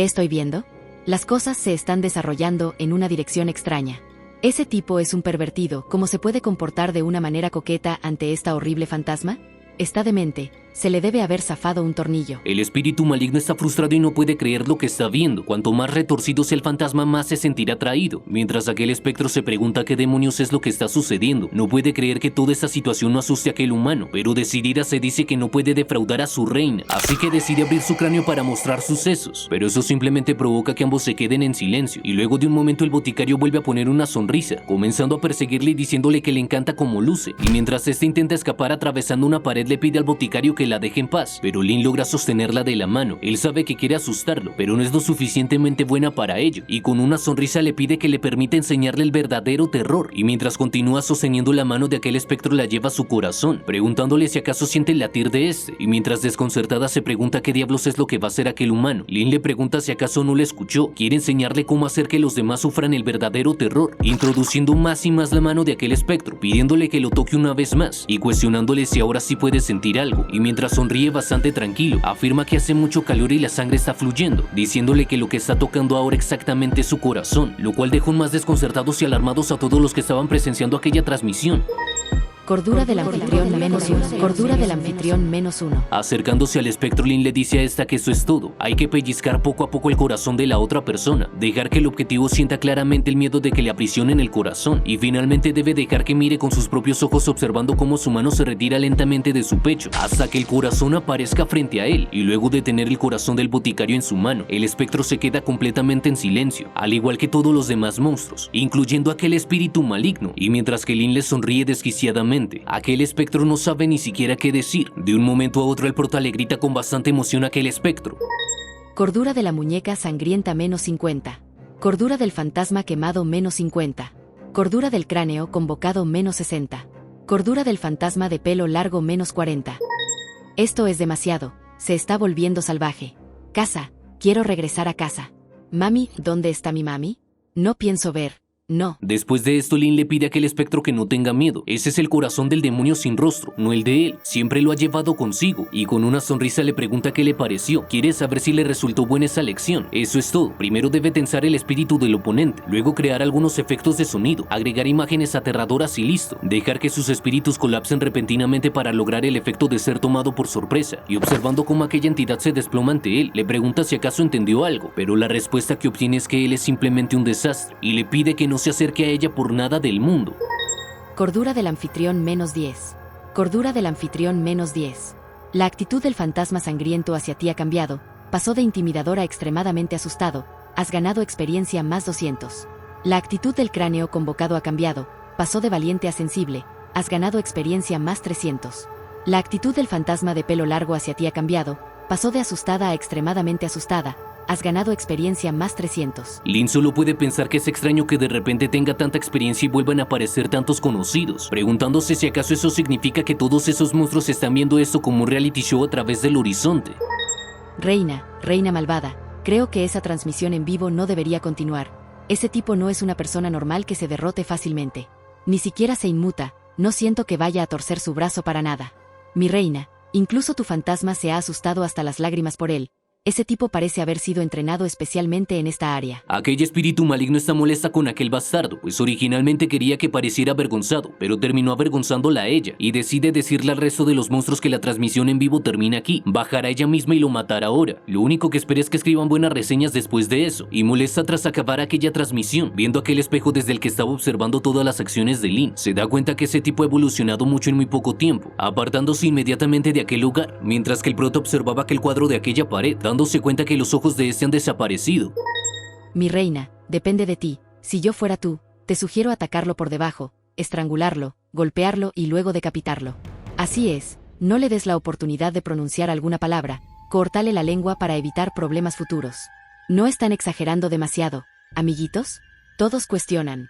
estoy viendo? Las cosas se están desarrollando en una dirección extraña. ¿Ese tipo es un pervertido? ¿Cómo se puede comportar de una manera coqueta ante esta horrible fantasma? Está demente, se le debe haber zafado un tornillo. El espíritu maligno está frustrado y no puede creer lo que está viendo. Cuanto más retorcido sea el fantasma, más se sentirá atraído. Mientras aquel espectro se pregunta qué demonios es lo que está sucediendo. No puede creer que toda esta situación no asuste a aquel humano, pero decidida se dice que no puede defraudar a su reina. Así que decide abrir su cráneo para mostrar sus sesos. Pero eso simplemente provoca que ambos se queden en silencio. Y luego de un momento el boticario vuelve a poner una sonrisa, comenzando a perseguirle y diciéndole que le encanta como luce. Y mientras este intenta escapar atravesando una pared, le pide al boticario que la deje en paz, pero Lin logra sostenerla de la mano. Él sabe que quiere asustarlo, pero no es lo suficientemente buena para ello, y con una sonrisa le pide que le permita enseñarle el verdadero terror, y mientras continúa sosteniendo la mano de aquel espectro la lleva a su corazón, preguntándole si acaso siente el latir de este, y mientras desconcertada se pregunta qué diablos es lo que va a hacer aquel humano, Lin le pregunta si acaso no le escuchó. Quiere enseñarle cómo hacer que los demás sufran el verdadero terror, introduciendo más y más la mano de aquel espectro, pidiéndole que lo toque una vez más, y cuestionándole si ahora sí puede sentir algo, y mientras sonríe bastante tranquilo, afirma que hace mucho calor y la sangre está fluyendo, diciéndole que lo que está tocando ahora exactamente es su corazón, lo cual dejó más desconcertados y alarmados a todos los que estaban presenciando aquella transmisión. Cordura del anfitrión -1. Cordura del anfitrión -1. Acercándose al espectro, Lin le dice a esta que eso es todo. Hay que pellizcar poco a poco el corazón de la otra persona, dejar que el objetivo sienta claramente el miedo de que le aprisionen el corazón, y finalmente debe dejar que mire con sus propios ojos observando cómo su mano se retira lentamente de su pecho hasta que el corazón aparezca frente a él, y luego de tener el corazón del boticario en su mano, el espectro se queda completamente en silencio, al igual que todos los demás monstruos, incluyendo aquel espíritu maligno, y mientras que Lin le sonríe desquiciadamente, aquel espectro no sabe ni siquiera qué decir. De un momento a otro el prota le grita con bastante emoción a aquel espectro. Cordura de la muñeca sangrienta -50. Cordura del fantasma quemado -50. Cordura del cráneo convocado -60. Cordura del fantasma de pelo largo -40. Esto es demasiado, se está volviendo salvaje. Casa, quiero regresar a casa. Mami, ¿dónde está mi mami? No pienso ver. No. Después de esto, Lin le pide a aquel espectro que no tenga miedo. Ese es el corazón del demonio sin rostro, no el de él. Siempre lo ha llevado consigo, y con una sonrisa le pregunta qué le pareció. Quiere saber si le resultó buena esa lección. Eso es todo. Primero debe tensar el espíritu del oponente, luego crear algunos efectos de sonido, agregar imágenes aterradoras y listo. Dejar que sus espíritus colapsen repentinamente para lograr el efecto de ser tomado por sorpresa, y observando cómo aquella entidad se desploma ante él, le pregunta si acaso entendió algo, pero la respuesta que obtiene es que él es simplemente un desastre, y le pide que no se acerque a ella por nada del mundo. Cordura del anfitrión -10. Cordura del anfitrión -10. La actitud del fantasma sangriento hacia ti ha cambiado, pasó de intimidador a extremadamente asustado, has ganado experiencia +200. La actitud del cráneo convocado ha cambiado, pasó de valiente a sensible, has ganado experiencia +300. La actitud del fantasma de pelo largo hacia ti ha cambiado, pasó de asustada a extremadamente asustada, Has ganado experiencia más 300. Lin solo puede pensar que es extraño que de repente tenga tanta experiencia y vuelvan a aparecer tantos conocidos, preguntándose si acaso eso significa que todos esos monstruos están viendo esto como un reality show a través del horizonte. Reina malvada, creo que esa transmisión en vivo no debería continuar. Ese tipo no es una persona normal que se derrote fácilmente. Ni siquiera se inmuta, no siento que vaya a torcer su brazo para nada. Mi reina, incluso tu fantasma se ha asustado hasta las lágrimas por él. Ese tipo parece haber sido entrenado especialmente en esta área. Aquel espíritu maligno está molesta con aquel bastardo, pues originalmente quería que pareciera avergonzado, pero terminó avergonzándola a ella, y decide decirle al resto de los monstruos que la transmisión en vivo termina aquí, bajará ella misma y lo matará ahora. Lo único que espera es que escriban buenas reseñas después de eso, y molesta tras acabar aquella transmisión, viendo aquel espejo desde el que estaba observando todas las acciones de Lin. Se da cuenta que ese tipo ha evolucionado mucho en muy poco tiempo, apartándose inmediatamente de aquel lugar, mientras que el prota observaba aquel cuadro de aquella pared, dándose cuenta que los ojos de este han desaparecido. Mi reina, depende de ti. Si yo fuera tú, te sugiero atacarlo por debajo, estrangularlo, golpearlo y luego decapitarlo. Así es, no le des la oportunidad de pronunciar alguna palabra, córtale la lengua para evitar problemas futuros. ¿No están exagerando demasiado, amiguitos? Todos cuestionan.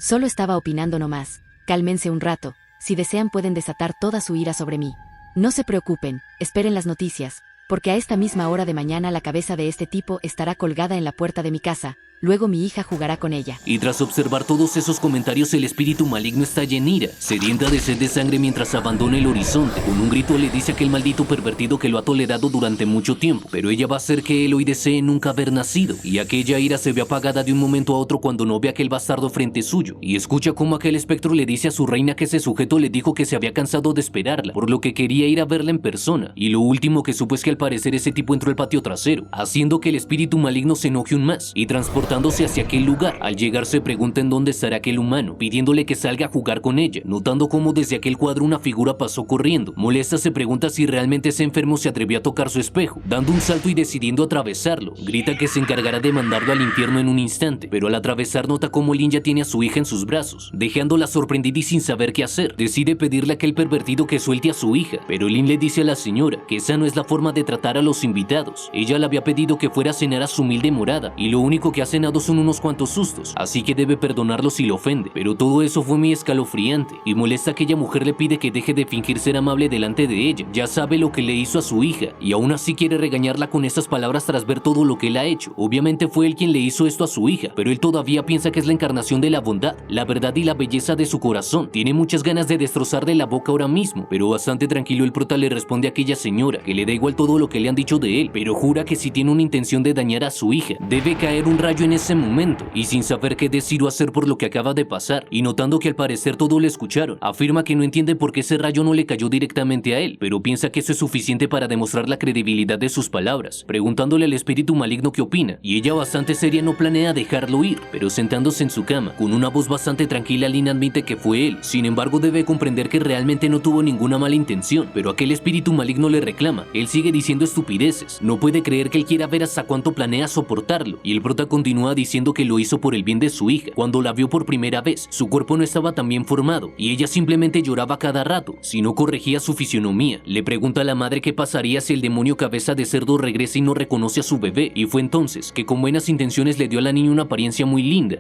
Solo estaba opinando nomás. Cálmense un rato, si desean pueden desatar toda su ira sobre mí. No se preocupen, esperen las noticias, porque a esta misma hora de mañana la cabeza de este tipo estará colgada en la puerta de mi casa, luego mi hija jugará con ella. Y tras observar todos esos comentarios, el espíritu maligno estalla en ira, sedienta de sed de sangre mientras abandona el horizonte. Con un grito le dice a aquel maldito pervertido que lo ha tolerado durante mucho tiempo, pero ella va a hacer que él hoy desee nunca haber nacido, y aquella ira se ve apagada de un momento a otro cuando no ve a aquel bastardo frente suyo, y escucha cómo aquel espectro le dice a su reina que ese sujeto le dijo que se había cansado de esperarla, por lo que quería ir a verla en persona, y lo último que supo es que al parecer ese tipo entró al patio trasero, haciendo que el espíritu maligno se enoje aún más, y transportándose hacia aquel lugar. Al llegar se pregunta en dónde estará aquel humano, pidiéndole que salga a jugar con ella, notando cómo desde aquel cuadro una figura pasó corriendo. Molesta se pregunta si realmente ese enfermo se atrevió a tocar su espejo, dando un salto y decidiendo atravesarlo. Grita que se encargará de mandarlo al infierno en un instante, pero al atravesar nota cómo Lin ya tiene a su hija en sus brazos, dejándola sorprendida y sin saber qué hacer. Decide pedirle a aquel pervertido que suelte a su hija, pero Lin le dice a la señora que esa no es la forma de tratar a los invitados. Ella le había pedido que fuera a cenar a su humilde morada, y lo único que ha cenado son unos cuantos sustos, así que debe perdonarlo si lo ofende. Pero todo eso fue muy escalofriante, y molesta a aquella mujer le pide que deje de fingir ser amable delante de ella. Ya sabe lo que le hizo a su hija, y aún así quiere regañarla con estas palabras tras ver todo lo que él ha hecho. Obviamente fue él quien le hizo esto a su hija, pero él todavía piensa que es la encarnación de la bondad, la verdad y la belleza de su corazón. Tiene muchas ganas de destrozar de la boca ahora mismo, pero bastante tranquilo el prota le responde a aquella señora que le da igual todo lo que le han dicho de él, pero jura que si tiene una intención de dañar a su hija, debe caer un rayo en ese momento, y sin saber qué decir o hacer por lo que acaba de pasar, y notando que al parecer todo lo escucharon, afirma que no entiende por qué ese rayo no le cayó directamente a él, pero piensa que eso es suficiente para demostrar la credibilidad de sus palabras, preguntándole al espíritu maligno qué opina, y ella bastante seria no planea dejarlo ir, pero sentándose en su cama, con una voz bastante tranquila, Lin admite que fue él. Sin embargo, debe comprender que realmente no tuvo ninguna mala intención, pero aquel espíritu maligno le reclama. Él sigue diciendo estupideces, no puede creer que él quiera ver hasta cuánto planea soportarlo, y el prota continúa diciendo que lo hizo por el bien de su hija. Cuando la vio por primera vez, su cuerpo no estaba tan bien formado, y ella simplemente lloraba cada rato, si no corregía su fisionomía. Le pregunta a la madre qué pasaría si el demonio cabeza de cerdo regresa y no reconoce a su bebé, y fue entonces que con buenas intenciones le dio a la niña una apariencia muy linda.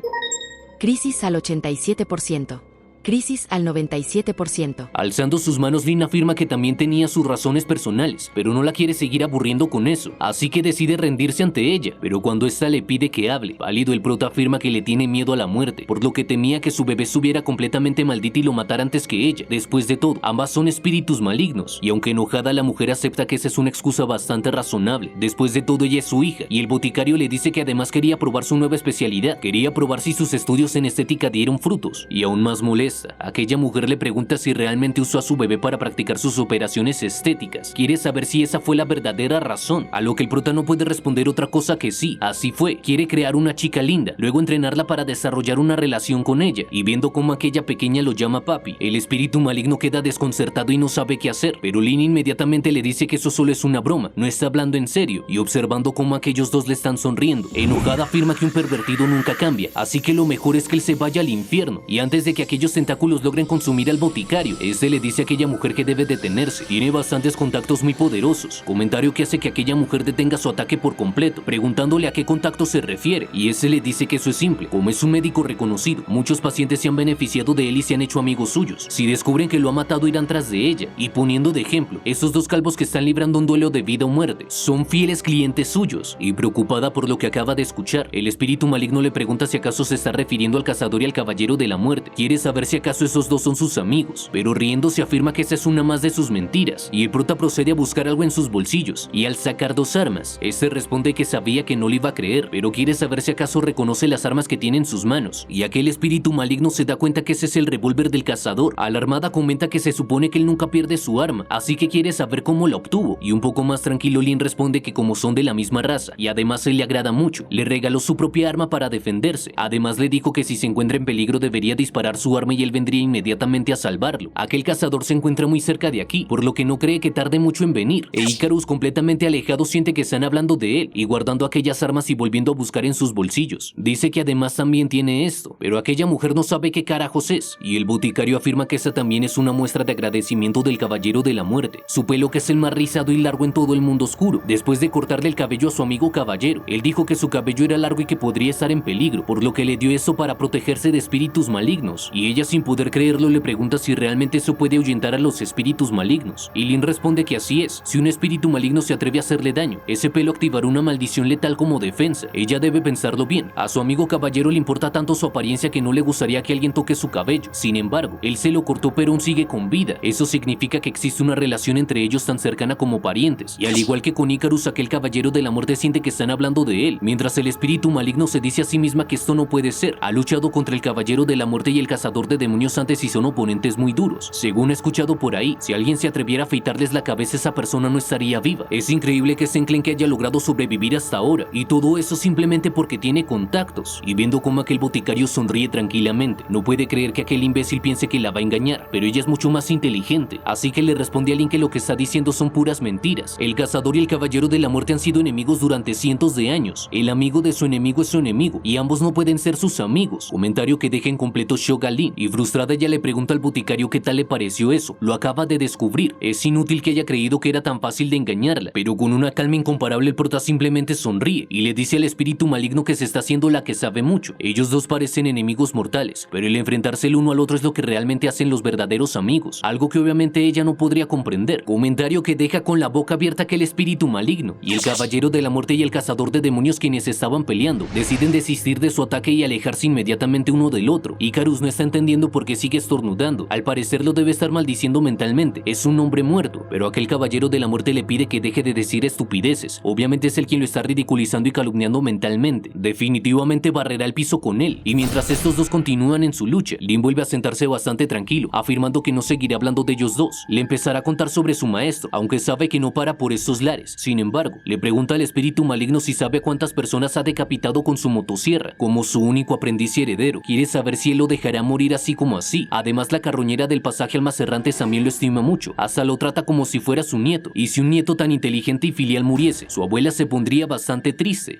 Crisis al 87%. Crisis al 97%. Alzando sus manos, Lin afirma que también tenía sus razones personales, pero no la quiere seguir aburriendo con eso, así que decide rendirse ante ella, pero cuando ésta le pide que hable, pálido el prota afirma que le tiene miedo a la muerte, por lo que temía que su bebé estuviera completamente maldita y lo matara antes que ella. Después de todo, ambas son espíritus malignos, y aunque enojada la mujer acepta que esa es una excusa bastante razonable. Después de todo, ella es su hija, y el boticario le dice que además quería probar su nueva especialidad, quería probar si sus estudios en estética dieron frutos, y aún más molesta, aquella mujer le pregunta si realmente usó a su bebé para practicar sus operaciones estéticas. Quiere saber si esa fue la verdadera razón, a lo que el prota no puede responder otra cosa que sí, así fue. Quiere crear una chica linda, luego entrenarla para desarrollar una relación con ella, y viendo cómo aquella pequeña lo llama papi, el espíritu maligno queda desconcertado y no sabe qué hacer, pero Lin inmediatamente le dice que eso solo es una broma, no está hablando en serio, y observando cómo aquellos dos le están sonriendo, enojada afirma que un pervertido nunca cambia, así que lo mejor es que él se vaya al infierno, y antes de que aquellos tentáculos logran consumir al boticario. Este le dice a aquella mujer que debe detenerse. Tiene bastantes contactos muy poderosos. Comentario que hace que aquella mujer detenga su ataque por completo, preguntándole a qué contacto se refiere. Y ese le dice que eso es simple. Como es un médico reconocido, muchos pacientes se han beneficiado de él y se han hecho amigos suyos. Si descubren que lo ha matado, irán tras de ella. Y poniendo de ejemplo, estos dos calvos que están librando un duelo de vida o muerte son fieles clientes suyos. Y preocupada por lo que acaba de escuchar, el espíritu maligno le pregunta si acaso se está refiriendo al cazador y al caballero de la muerte. Quiere saber si acaso esos dos son sus amigos, pero riéndose afirma que esa es una más de sus mentiras. Y el prota procede a buscar algo en sus bolsillos, y al sacar dos armas, este responde que sabía que no le iba a creer, pero quiere saber si acaso reconoce las armas que tiene en sus manos. Y aquel espíritu maligno se da cuenta que ese es el revólver del cazador. Alarmada comenta que se supone que él nunca pierde su arma, así que quiere saber cómo la obtuvo. Y un poco más tranquilo, Lin responde que como son de la misma raza y además él le agrada mucho, le regaló su propia arma para defenderse. Además le dijo que si se encuentra en peligro debería disparar su arma y él vendría inmediatamente a salvarlo. Aquel cazador se encuentra muy cerca de aquí, por lo que no cree que tarde mucho en venir. E Icarus, completamente alejado, siente que están hablando de él y guardando aquellas armas y volviendo a buscar en sus bolsillos. Dice que además también tiene esto, pero aquella mujer no sabe qué carajos es, y el boticario afirma que esa también es una muestra de agradecimiento del caballero de la muerte. Su pelo, que es el más rizado y largo en todo el mundo oscuro, después de cortarle el cabello a su amigo caballero. Él dijo que su cabello era largo y que podría estar en peligro, por lo que le dio eso para protegerse de espíritus malignos, y ella, sin poder creerlo, le pregunta si realmente eso puede ahuyentar a los espíritus malignos, y Lin responde que así es. Si un espíritu maligno se atreve a hacerle daño, ese pelo activará una maldición letal como defensa. Ella debe pensarlo bien. A su amigo caballero le importa tanto su apariencia que no le gustaría que alguien toque su cabello. Sin embargo, él se lo cortó pero aún sigue con vida. Eso significa que existe una relación entre ellos tan cercana como parientes, y al igual que con Icarus, aquel caballero de la muerte siente que están hablando de él, mientras el espíritu maligno se dice a sí misma que esto no puede ser. Ha luchado contra el caballero de la muerte y el cazador de demonios antes y son oponentes muy duros. Según he escuchado por ahí, si alguien se atreviera a afeitarles la cabeza, esa persona no estaría viva. Es increíble que Senklenk haya logrado sobrevivir hasta ahora, y todo eso simplemente porque tiene contactos. Y viendo cómo aquel boticario sonríe tranquilamente, no puede creer que aquel imbécil piense que la va a engañar, pero ella es mucho más inteligente, así que le responde a Lin que lo que está diciendo son puras mentiras. El cazador y el caballero de la muerte han sido enemigos durante cientos de años. El amigo de su enemigo es su enemigo, y ambos no pueden ser sus amigos. Comentario que deja en completo shock a Lin, y frustrada ella le pregunta al boticario qué tal le pareció eso. Lo acaba de descubrir. Es inútil que haya creído que era tan fácil de engañarla, pero con una calma incomparable el prota simplemente sonríe y le dice al espíritu maligno que se está haciendo la que sabe mucho. Ellos dos parecen enemigos mortales, pero el enfrentarse el uno al otro es lo que realmente hacen los verdaderos amigos, algo que obviamente ella no podría comprender. Comentario que deja con la boca abierta que el espíritu maligno y el caballero de la muerte y el cazador de demonios, quienes estaban peleando, deciden desistir de su ataque y alejarse inmediatamente uno del otro. Icarus no está entendiendo por qué sigue estornudando. Al parecer lo debe estar maldiciendo mentalmente. Es un hombre muerto, pero aquel caballero de la muerte le pide que deje de decir estupideces. Obviamente es él quien lo está ridiculizando y calumniando mentalmente. Definitivamente barrerá el piso con él, y mientras estos dos continúan en su lucha, Lin vuelve a sentarse bastante tranquilo, afirmando que no seguirá hablando de ellos dos. Le empezará a contar sobre su maestro, aunque sabe que no para por estos lares. Sin embargo, le pregunta al espíritu maligno si sabe cuántas personas ha decapitado con su motosierra, como su único aprendiz y heredero. Quiere saber si él lo dejará morir así como así. Además, la carroñera del pasaje Almacerrantes también lo estima mucho, hasta lo trata como si fuera su nieto, y si un nieto tan inteligente y filial muriese, su abuela se pondría bastante triste.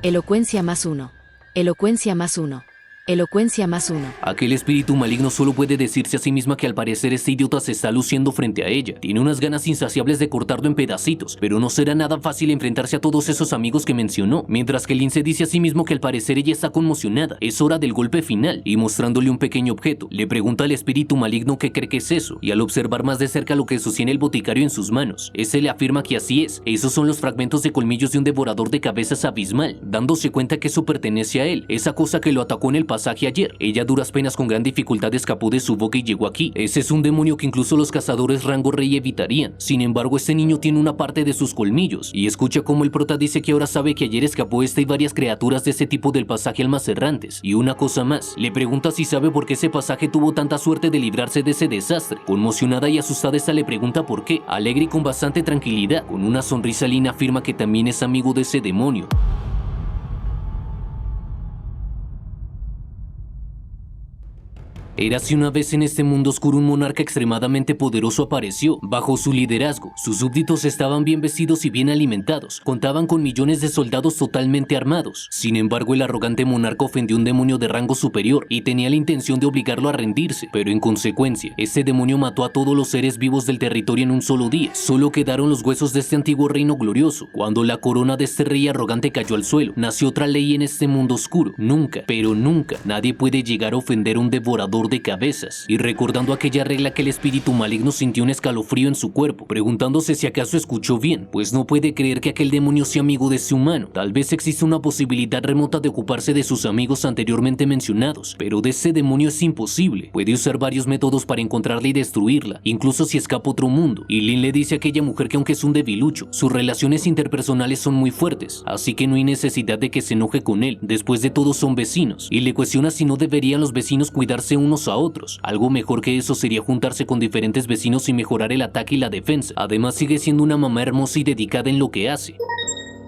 Elocuencia +1. Elocuencia +1. Elocuencia +1. Aquel espíritu maligno solo puede decirse a sí misma que al parecer este idiota se está luciendo frente a ella. Tiene unas ganas insaciables de cortarlo en pedacitos, pero no será nada fácil enfrentarse a todos esos amigos que mencionó. Mientras que Lin se dice a sí mismo que al parecer ella está conmocionada. Es hora del golpe final, y mostrándole un pequeño objeto, le pregunta al espíritu maligno qué cree que es eso, y al observar más de cerca lo que sostiene el boticario en sus manos, ese le afirma que así es. Esos son los fragmentos de colmillos de un devorador de cabezas abismal, dándose cuenta que eso pertenece a él, esa cosa que lo atacó en el pasaje ayer. Ella a duras penas con gran dificultad escapó de su boca y llegó aquí. Ese es un demonio que incluso los cazadores rango rey evitarían. Sin embargo, este niño tiene una parte de sus colmillos, y escucha cómo el prota dice que ahora sabe que ayer escapó esta y varias criaturas de ese tipo del pasaje Almacerrantes. Y una cosa más, le pregunta si sabe por qué ese pasaje tuvo tanta suerte de librarse de ese desastre. Conmocionada y asustada, esta le pregunta por qué. Alegre y con bastante tranquilidad, con una sonrisa, Lin afirma que también es amigo de ese demonio. Érase una vez en este mundo oscuro un monarca extremadamente poderoso apareció. Bajo su liderazgo, sus súbditos estaban bien vestidos y bien alimentados. Contaban con millones de soldados totalmente armados. Sin embargo, el arrogante monarca ofendió a un demonio de rango superior y tenía la intención de obligarlo a rendirse. Pero en consecuencia, este demonio mató a todos los seres vivos del territorio en un solo día. Solo quedaron los huesos de este antiguo reino glorioso. Cuando la corona de este rey arrogante cayó al suelo, nació otra ley en este mundo oscuro. Nunca, pero nunca, nadie puede llegar a ofender a un devorador de cabezas. Y recordando aquella regla, que el espíritu maligno sintió un escalofrío en su cuerpo, preguntándose si acaso escuchó bien, pues no puede creer que aquel demonio sea amigo de ese humano. Tal vez existe una posibilidad remota de ocuparse de sus amigos anteriormente mencionados, pero de ese demonio es imposible. Puede usar varios métodos para encontrarla y destruirla, incluso si escapa a otro mundo. Y Lin le dice a aquella mujer que aunque es un debilucho, sus relaciones interpersonales son muy fuertes, así que no hay necesidad de que se enoje con él. Después de todo son vecinos, y le cuestiona si no deberían los vecinos cuidarse unos a otros. Algo mejor que eso sería juntarse con diferentes vecinos y mejorar el ataque y la defensa. Además, sigue siendo una mamá hermosa y dedicada en lo que hace.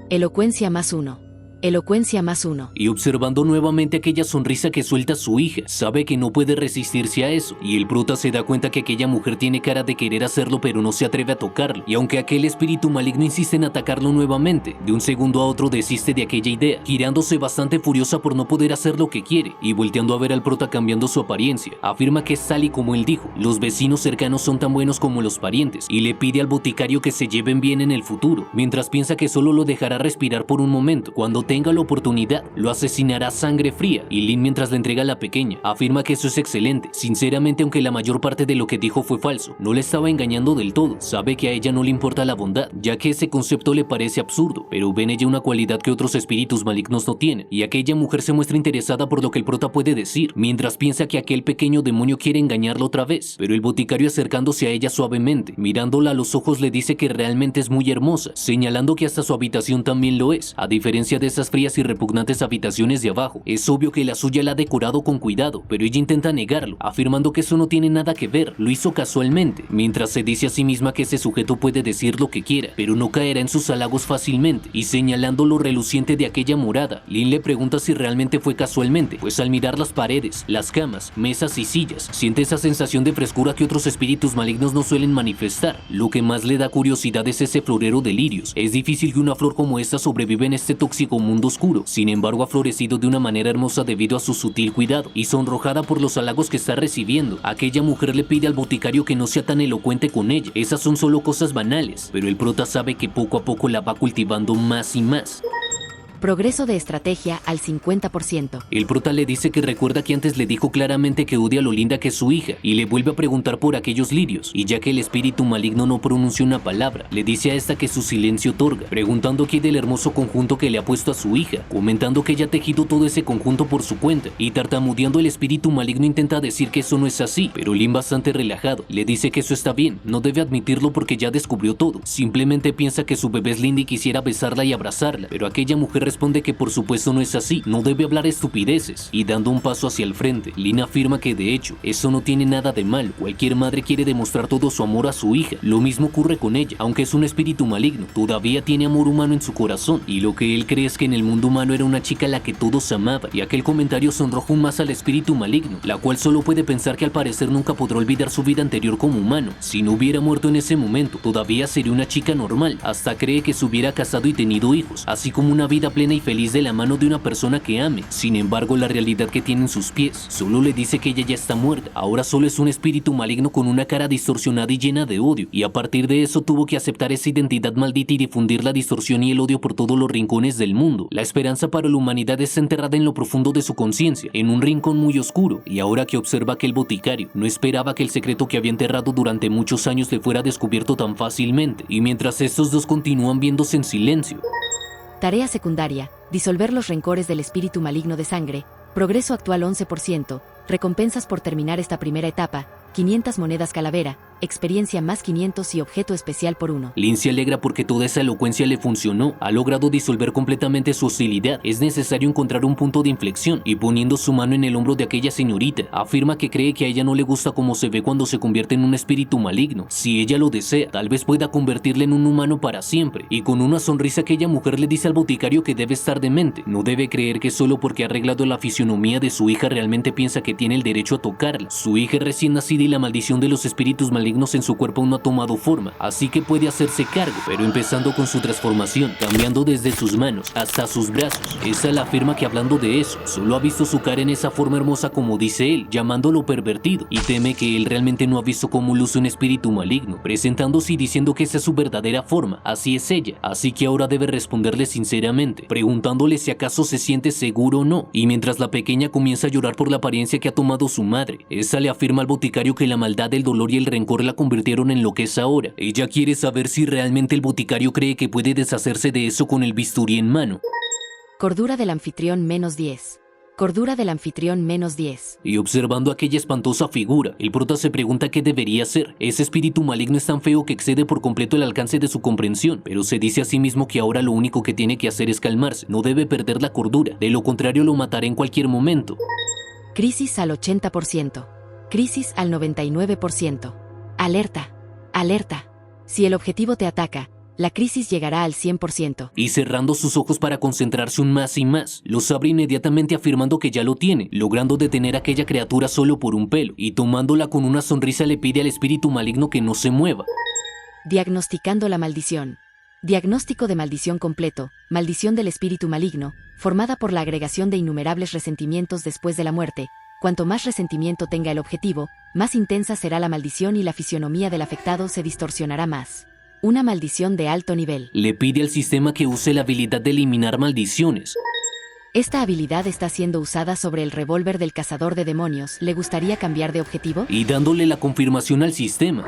Elocuencia +1. Elocuencia +1. Y observando nuevamente aquella sonrisa que suelta su hija, sabe que no puede resistirse a eso, y el prota se da cuenta que aquella mujer tiene cara de querer hacerlo pero no se atreve a tocarlo, y aunque aquel espíritu maligno insiste en atacarlo nuevamente, de un segundo a otro desiste de aquella idea, girándose bastante furiosa por no poder hacer lo que quiere, y volteando a ver al prota cambiando su apariencia, afirma que es tal y como él dijo, los vecinos cercanos son tan buenos como los parientes, y le pide al boticario que se lleven bien en el futuro, mientras piensa que solo lo dejará respirar por un momento. Cuando tenga la oportunidad, lo asesinará a sangre fría, y Lin, mientras le entrega a la pequeña, afirma que eso es excelente. Sinceramente, aunque la mayor parte de lo que dijo fue falso, no le estaba engañando del todo. Sabe que a ella no le importa la bondad, ya que ese concepto le parece absurdo, pero ve en ella una cualidad que otros espíritus malignos no tienen, y aquella mujer se muestra interesada por lo que el prota puede decir, mientras piensa que aquel pequeño demonio quiere engañarlo otra vez. Pero el boticario, acercándose a ella suavemente, mirándola a los ojos, le dice que realmente es muy hermosa, señalando que hasta su habitación también lo es, a diferencia de esas frías y repugnantes habitaciones de abajo. Es obvio que la suya la ha decorado con cuidado, pero ella intenta negarlo, afirmando que eso no tiene nada que ver, lo hizo casualmente, mientras se dice a sí misma que ese sujeto puede decir lo que quiera, pero no caerá en sus halagos fácilmente, y señalando lo reluciente de aquella morada, Lin le pregunta si realmente fue casualmente, pues al mirar las paredes, las camas, mesas y sillas, siente esa sensación de frescura que otros espíritus malignos no suelen manifestar. Lo que más le da curiosidad es ese florero de lirios. Es difícil que una flor como esta sobreviva en este tóxico mundo oscuro. Sin embargo, ha florecido de una manera hermosa debido a su sutil cuidado, y sonrojada por los halagos que está recibiendo, aquella mujer le pide al boticario que no sea tan elocuente con ella. Esas son solo cosas banales, pero el prota sabe que poco a poco la va cultivando más y más. Progreso de estrategia al 50%. El prota le dice que recuerda que antes le dijo claramente que odia lo linda que es su hija, y le vuelve a preguntar por aquellos lirios, y ya que el espíritu maligno no pronuncia una palabra, le dice a esta que su silencio otorga, preguntando qué hay del hermoso conjunto que le ha puesto a su hija, comentando que ella ha tejido todo ese conjunto por su cuenta, y tartamudeando el espíritu maligno intenta decir que eso no es así, pero Lin, bastante relajado, le dice que eso está bien, no debe admitirlo porque ya descubrió todo, simplemente piensa que su bebé es linda y quisiera besarla y abrazarla, pero aquella mujer responde que por supuesto no es así, no debe hablar estupideces, y dando un paso hacia el frente, Lin afirma que de hecho, eso no tiene nada de mal, cualquier madre quiere demostrar todo su amor a su hija, lo mismo ocurre con ella, aunque es un espíritu maligno, todavía tiene amor humano en su corazón, y lo que él cree es que en el mundo humano era una chica a la que todos amaban, y aquel comentario sonrojó más al espíritu maligno, la cual solo puede pensar que al parecer nunca podrá olvidar su vida anterior como humano. Si no hubiera muerto en ese momento, todavía sería una chica normal, hasta cree que se hubiera casado y tenido hijos, así como una vida plena y feliz de la mano de una persona que ame. Sin embargo, la realidad que tiene en sus pies solo le dice que ella ya está muerta, ahora solo es un espíritu maligno con una cara distorsionada y llena de odio, y a partir de eso tuvo que aceptar esa identidad maldita y difundir la distorsión y el odio por todos los rincones del mundo. La esperanza para la humanidad está enterrada en lo profundo de su conciencia, en un rincón muy oscuro, y ahora que observa que el boticario no esperaba que el secreto que había enterrado durante muchos años le fuera descubierto tan fácilmente, y mientras estos dos continúan viéndose en silencio. Tarea secundaria: disolver los rencores del espíritu maligno de sangre. Progreso actual 11%. Recompensas por terminar esta primera etapa: 500 monedas calavera, experiencia más 500 y objeto especial por 1. Lin se alegra porque toda esa elocuencia le funcionó. Ha logrado disolver completamente su hostilidad. Es necesario encontrar un punto de inflexión y poniendo su mano en el hombro de aquella señorita, afirma que cree que a ella no le gusta cómo se ve cuando se convierte en un espíritu maligno. Si ella lo desea, tal vez pueda convertirle en un humano para siempre. Y con una sonrisa aquella mujer le dice al boticario que debe estar demente. No debe creer que solo porque ha arreglado la fisionomía de su hija realmente piensa que tiene el derecho a tocarla. Su hija es recién nacida y la maldición de los espíritus malignos en su cuerpo aún no ha tomado forma, así que puede hacerse cargo, pero empezando con su transformación, cambiando desde sus manos hasta sus brazos. Esa la afirma que hablando de eso, solo ha visto su cara en esa forma hermosa como dice él, llamándolo pervertido, y teme que él realmente no ha visto cómo luce un espíritu maligno, presentándose y diciendo que esa es su verdadera forma, así es ella, así que ahora debe responderle sinceramente, preguntándole si acaso se siente seguro o no, y mientras la pequeña comienza a llorar por la apariencia que ha tomado su madre, esa le afirma al boticario que la maldad, el dolor y el rencor la convirtieron en lo que es ahora. Ella quiere saber si realmente el boticario cree que puede deshacerse de eso con el bisturí en mano. Cordura del anfitrión menos 10. Cordura del anfitrión menos 10. Y observando aquella espantosa figura, el prota se pregunta qué debería hacer. Ese espíritu maligno es tan feo que excede por completo el alcance de su comprensión, pero se dice a sí mismo que ahora lo único que tiene que hacer es calmarse, no debe perder la cordura, de lo contrario lo matará en cualquier momento. Crisis al 80%. Crisis al 99%. Alerta. Alerta. Si el objetivo te ataca, la crisis llegará al 100%. Y cerrando sus ojos para concentrarse un más y más, los abre inmediatamente afirmando que ya lo tiene, logrando detener a aquella criatura solo por un pelo, y tomándola con una sonrisa le pide al espíritu maligno que no se mueva. Diagnosticando la maldición. Diagnóstico de maldición completo, maldición del espíritu maligno, formada por la agregación de innumerables resentimientos después de la muerte. Cuanto más resentimiento tenga el objetivo, más intensa será la maldición y la fisionomía del afectado se distorsionará más. Una maldición de alto nivel. Le pide al sistema que use la habilidad de eliminar maldiciones. Esta habilidad está siendo usada sobre el revólver del cazador de demonios. ¿Le gustaría cambiar de objetivo? Y dándole la confirmación al sistema.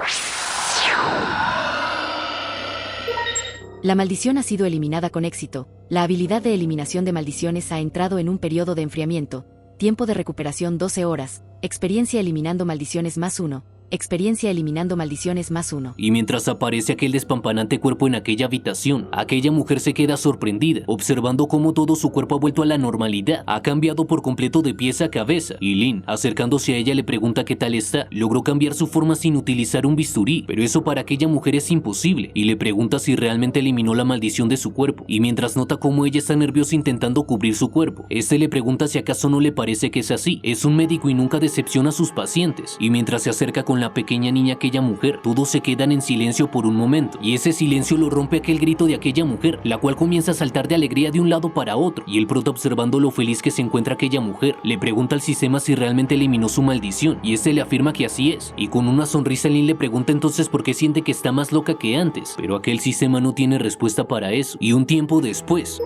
La maldición ha sido eliminada con éxito. La habilidad de eliminación de maldiciones ha entrado en un periodo de enfriamiento. Tiempo de recuperación 12 horas. Experiencia eliminando maldiciones más 1. Experiencia eliminando maldiciones más 1. Y mientras aparece aquel despampanante cuerpo en aquella habitación, aquella mujer se queda sorprendida, observando cómo todo su cuerpo ha vuelto a la normalidad, ha cambiado por completo de pies a cabeza. Y Lin, acercándose a ella, le pregunta qué tal está. Logró cambiar su forma sin utilizar un bisturí, pero eso para aquella mujer es imposible, y le pregunta si realmente eliminó la maldición de su cuerpo. Y mientras nota cómo ella está nerviosa intentando cubrir su cuerpo, este le pregunta si acaso no le parece que es así. Es un médico y nunca decepciona a sus pacientes. Y mientras se acerca con la pequeña niña aquella mujer, todos se quedan en silencio por un momento, y ese silencio lo rompe aquel grito de aquella mujer, la cual comienza a saltar de alegría de un lado para otro, y el prota, observando lo feliz que se encuentra aquella mujer, le pregunta al sistema si realmente eliminó su maldición, y este le afirma que así es, y con una sonrisa Lin le pregunta entonces por qué siente que está más loca que antes, pero aquel sistema no tiene respuesta para eso, y un tiempo después...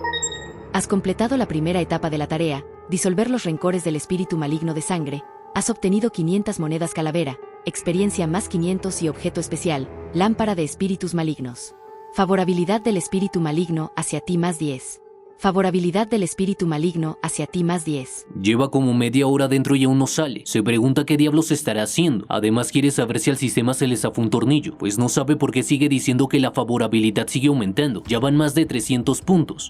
Has completado la primera etapa de la tarea, disolver los rencores del espíritu maligno de sangre. Has obtenido 500 monedas calavera, experiencia más 500 y objeto especial, lámpara de espíritus malignos. Favorabilidad del espíritu maligno hacia ti más 10. Favorabilidad del espíritu maligno hacia ti más 10. Lleva como media hora dentro y aún no sale. Se pregunta qué diablos estará haciendo. Además quiere saber si al sistema se le zafó un tornillo, pues no sabe por qué sigue diciendo que la favorabilidad sigue aumentando. Ya van más de 300 puntos.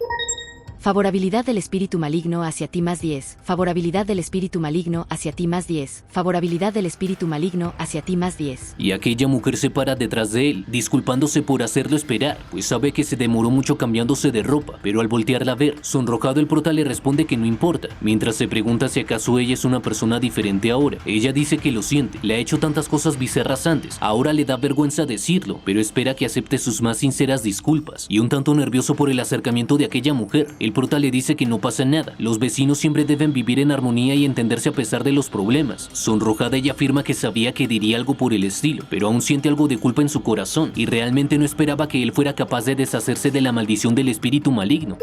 Favorabilidad del espíritu maligno hacia ti más 10. Favorabilidad del espíritu maligno hacia ti más 10. Favorabilidad del espíritu maligno hacia ti más 10. Y aquella mujer se para detrás de él, disculpándose por hacerlo esperar, pues sabe que se demoró mucho cambiándose de ropa, pero al voltearla a ver, sonrojado el prota le responde que no importa, mientras se pregunta si acaso ella es una persona diferente ahora. Ella dice que lo siente, le ha hecho tantas cosas bizarras antes, ahora le da vergüenza decirlo, pero espera que acepte sus más sinceras disculpas. Y un tanto nervioso por el acercamiento de aquella mujer, el prota le dice que no pasa nada, los vecinos siempre deben vivir en armonía y entenderse a pesar de los problemas. Sonrojada ella afirma que sabía que diría algo por el estilo, pero aún siente algo de culpa en su corazón y realmente no esperaba que él fuera capaz de deshacerse de la maldición del espíritu maligno.